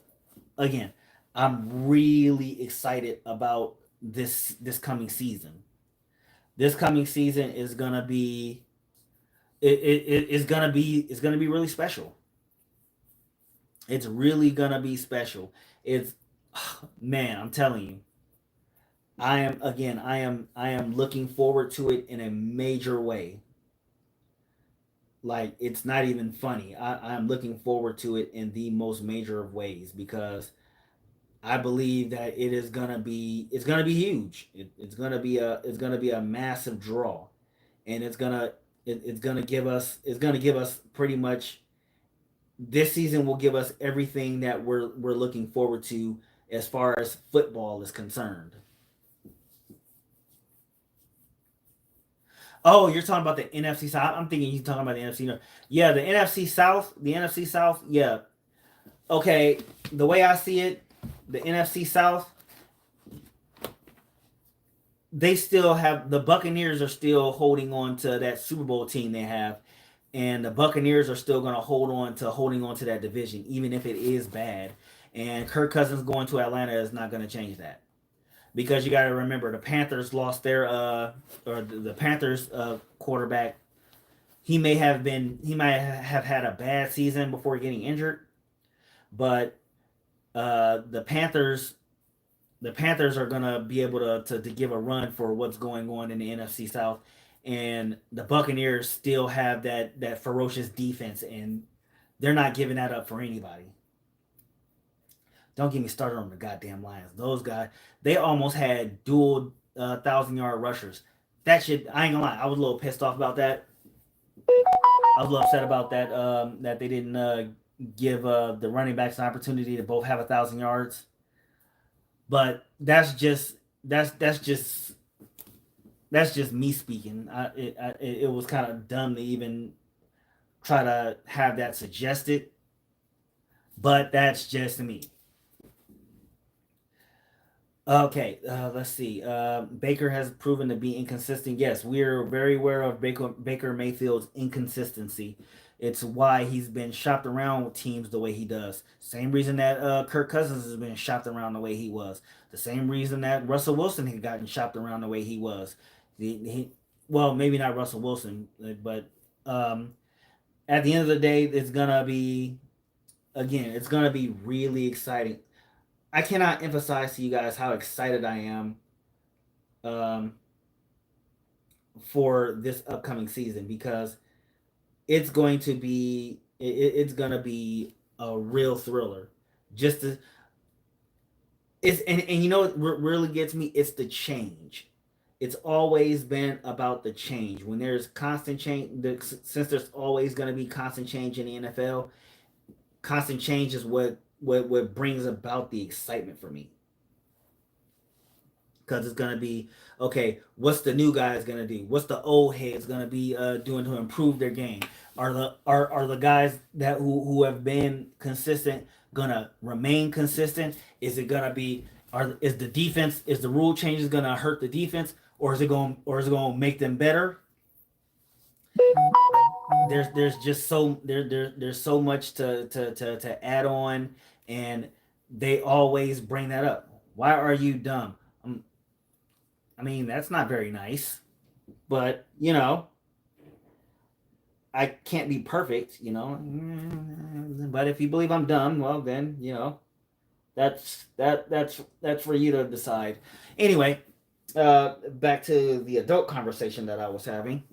again, I'm really excited about this coming season. This coming season is gonna be it's gonna be really special. It's really gonna be special. It's man, I'm telling you, I am looking forward to it in a major way. Like it's not even funny. I am looking forward to it in the most major of ways because I believe that it's gonna be huge. It's gonna be a massive draw, and it's gonna give us pretty much this season will give us everything that we're looking forward to as far as football is concerned. Oh, you're talking about the NFC South. I'm thinking you're talking about the NFC North. Yeah, the NFC South. The NFC South. Yeah. Okay. The way I see it, the NFC South, they still have the Buccaneers are still holding on to that Super Bowl team they have, and the Buccaneers are still going to hold on to holding on to that division, even if it is bad. And Kirk Cousins going to Atlanta is not going to change that because you got to remember the Panthers lost their or the Panthers quarterback. He might have had a bad season before getting injured, but uh, the Panthers the Panthers are gonna be able to give a run for what's going on in the NFC South, and the Buccaneers still have that ferocious defense, and they're not giving that up for anybody. Don't get me started on the goddamn Lions. Those guys, they almost had dual 1,000 yard rushers. That shit, I ain't gonna lie, I was a little pissed off about that. I was a little upset about that. That they didn't give the running backs an opportunity to both have 1,000 yards. But that's just me speaking. It was kind of dumb to even try to have that suggested, but that's just me. Okay, let's see. Baker has proven to be inconsistent. Yes, we are very aware of Baker Mayfield's inconsistency. It's why he's been shopped around with teams the way he does. Same reason that Kirk Cousins has been shopped around the way he was. The same reason that Russell Wilson had gotten shopped around the way he was. Well, maybe not Russell Wilson, but um, at the end of the day, it's gonna be really exciting. I cannot emphasize to you guys how excited I am um, for this upcoming season because it's going to be a real thriller. Just to, and you know what really gets me? It's the change. It's always been about the change. When there's constant change, since there's always going to be constant change in the NFL, constant change is what brings about the excitement for me because it's gonna be okay. What's the new guys gonna do? What's the old heads gonna be doing to improve their game? Are the guys that who have been consistent gonna remain consistent? Is it gonna be are is the defense is the rule changes gonna hurt the defense or is it gonna make them better? There's just there's so much to add on, and they always bring that up. Why are you dumb? I mean, that's not very nice, but I can't be perfect, But if you believe I'm dumb, well, then that's for you to decide. Anyway, back to the adult conversation that I was having.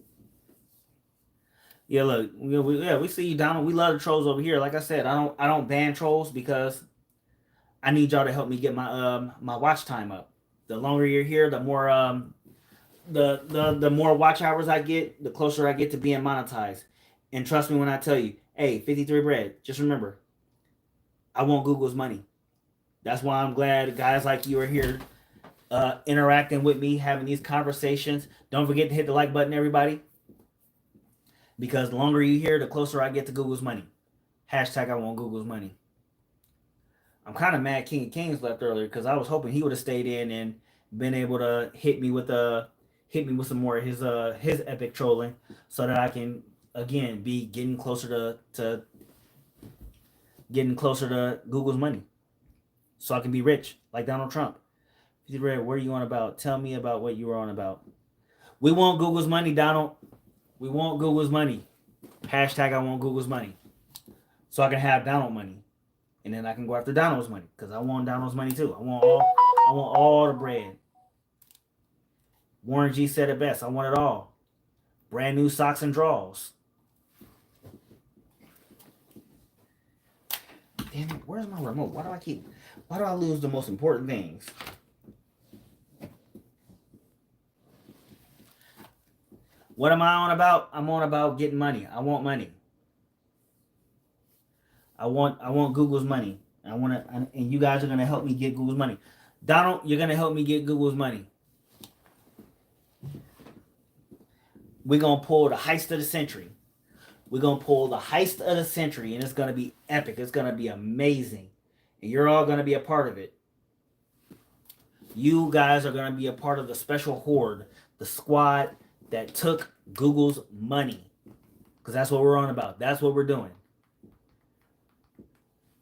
Yeah, look, we see you, Donald. We love the trolls over here. Like I said, I don't ban trolls because I need y'all to help me get my watch time up. The longer you're here, the more the more watch hours I get, the closer I get to being monetized. And trust me when I tell you, hey, 53 bread, just remember, I want Google's money. That's why I'm glad guys like you are here interacting with me, having these conversations. Don't forget to hit the like button, everybody, because the longer you hear, the closer I get to Google's money. Hashtag I want Google's money. I'm kind of mad King of Kings left earlier because I was hoping he would have stayed in and been able to hit me with some more of his epic trolling so that I can again be to getting closer to Google's money so I can be rich like Donald Trump. Red, what are you on about? Tell me about what you were on about. We want Google's money, Donald. We want Google's money. Hashtag I want Google's money. So I can have Donald money. And then I can go after Donald's money. Because I want Donald's money too. I want all the bread. Warren G said it best. I want it all. Brand new socks and drawers. Damn it, where's my remote? Why do I lose the most important things? What am I on about? I'm on about getting money. I want money. I want Google's money. And you guys are gonna help me get Google's money. Donald, you're gonna help me get Google's money. We're gonna pull the heist of the century. We're gonna pull the heist of the century, and it's gonna be epic. It's gonna be amazing, and you're all gonna be a part of it. You guys are gonna be a part of the special horde, the squad that took Google's money, because that's what we're on about. That's what we're doing.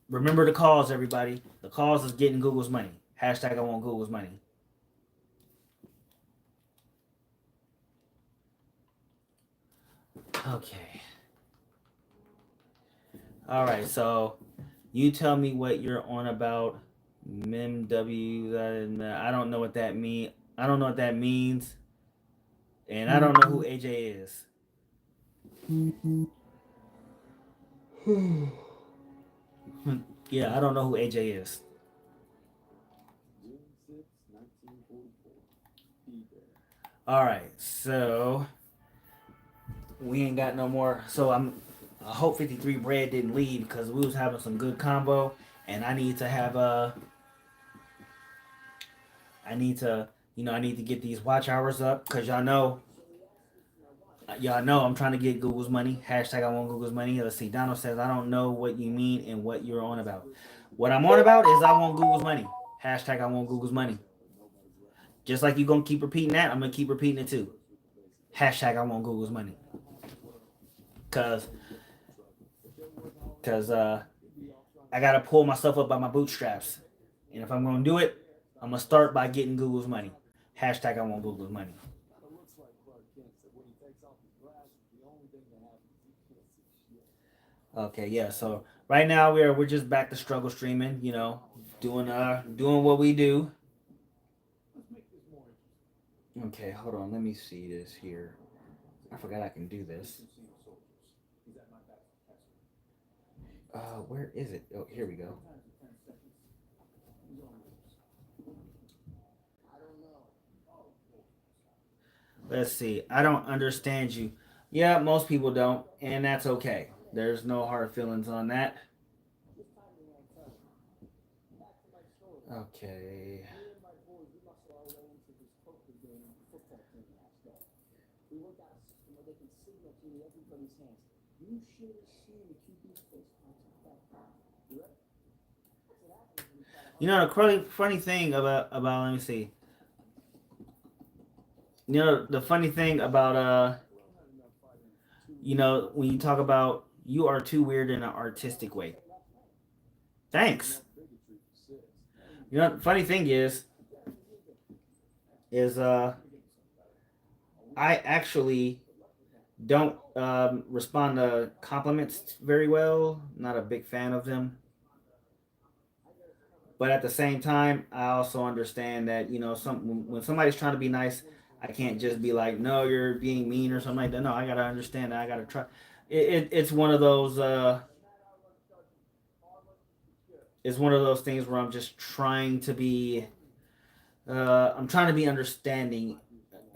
Remember the cause, everybody. The cause is getting Google's money. Hashtag I want Google's money. Okay. All right. So you tell me what you're on about. MemW. I don't know what that mean. I don't know what that means. And I don't know who AJ is. Yeah, I don't know who AJ is. All right, so we ain't got no more. So I hope 53 bread didn't leave because we was having some good combo, and I need to have I need to get these watch hours up because y'all know I'm trying to get Google's money. Hashtag I want Google's money. Let's see. Donald says I don't know what you mean and what you're on about. What I'm on about is I want Google's money. Hashtag I want Google's money. Just like you're gonna keep repeating that, I'm gonna keep repeating it too. Hashtag I want Google's money. Cause I gotta pull myself up by my bootstraps. And if I'm gonna do it, I'm gonna start by getting Google's money. Hashtag I want Google's money. Okay, yeah. So right now we're just back to struggle streaming. Doing what we do. Okay, hold on. Let me see this here. I forgot I can do this. Where is it? Oh, here we go. Let's see. I don't understand you. Yeah, most people don't, and that's okay. There's no hard feelings on that. Okay. The funny thing about let me see. The funny thing about when you talk about you are too weird in an artistic way. Thanks. The funny thing is I actually don't respond to compliments very well. Not a big fan of them. But at the same time, I also understand that some when somebody's trying to be nice, I can't just be like, no, you're being mean or something like that. No, I gotta understand that. I gotta try. It's one of those. It's one of those things where I'm just trying to be. I'm trying to be understanding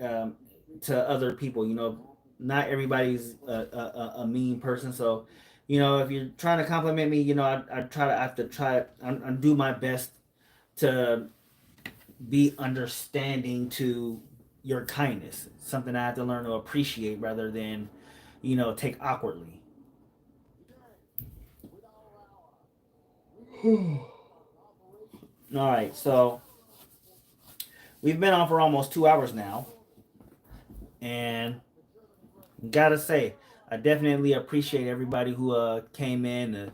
um, to other people. You know, not everybody's a mean person. So, you know, if you're trying to compliment me, you know, I try to I have to try. I do my best to be understanding to your kindness. Something I have to learn to appreciate rather than, you know, take awkwardly. All right, so we've been on for almost 2 hours now, and gotta say, I definitely appreciate everybody who came in to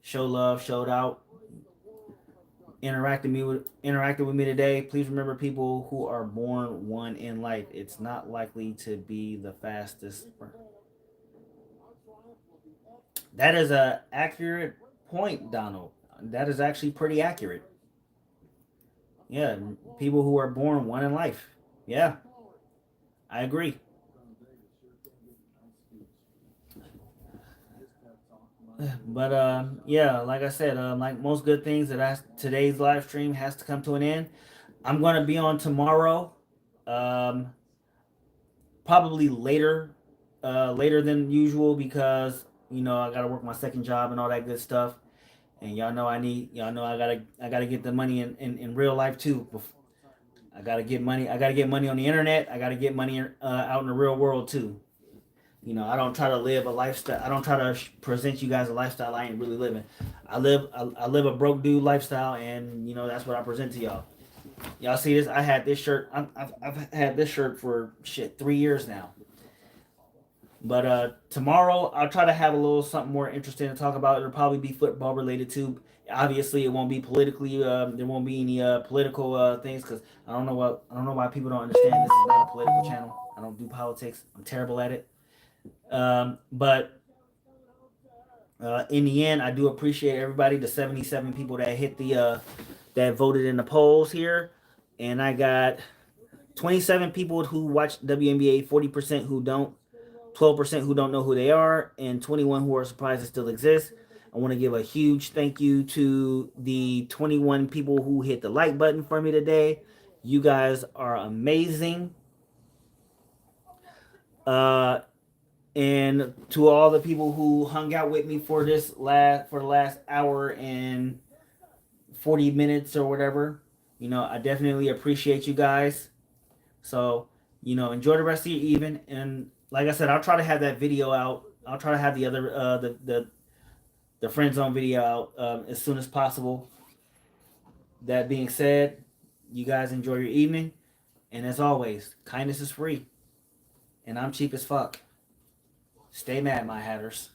show love, showed out, interacted with me today. Please remember, people who are born one in life, it's not likely to be the fastest. That is a accurate point, Donald. That is actually pretty accurate. Yeah, people who are born one in life. Yeah, I agree. But yeah, like I said, like most good things, today's live stream has to come to an end. I'm gonna be on tomorrow, um, probably later than usual because you know I gotta work my second job and all that good stuff. And y'all know I gotta get the money in real life too. I gotta get money. I gotta get money on the internet. I gotta get money out in the real world too. You know, I don't try to live a lifestyle. I don't try to present you guys a lifestyle I ain't really living. I live a broke dude lifestyle, and you know that's what I present to y'all. Y'all see this? I had this shirt. I've had this shirt for shit 3 years now. But tomorrow I'll try to have a little something more interesting to talk about. It'll probably be football related too. Obviously, it won't be politically. There won't be any political things because I don't know why people don't understand. This is not a political channel. I don't do politics. I'm terrible at it. But in the end, I do appreciate everybody. The 77 people that hit that voted in the polls here, and I got 27 people who watch WNBA, 40% who don't, 12% who don't know who they are, and 21 who are surprised it still exists. I want to give a huge thank you to the 21 people who hit the like button for me today. You guys are amazing. Uh, and to all the people who hung out with me for the last hour and 40 minutes or whatever, you know, I definitely appreciate you guys. So, you know, enjoy the rest of your evening. And like I said, I'll try to have that video out. I'll try to have the other the friend zone video out as soon as possible. That being said, you guys enjoy your evening. And as always, kindness is free. And I'm cheap as fuck. Stay mad, my hatters.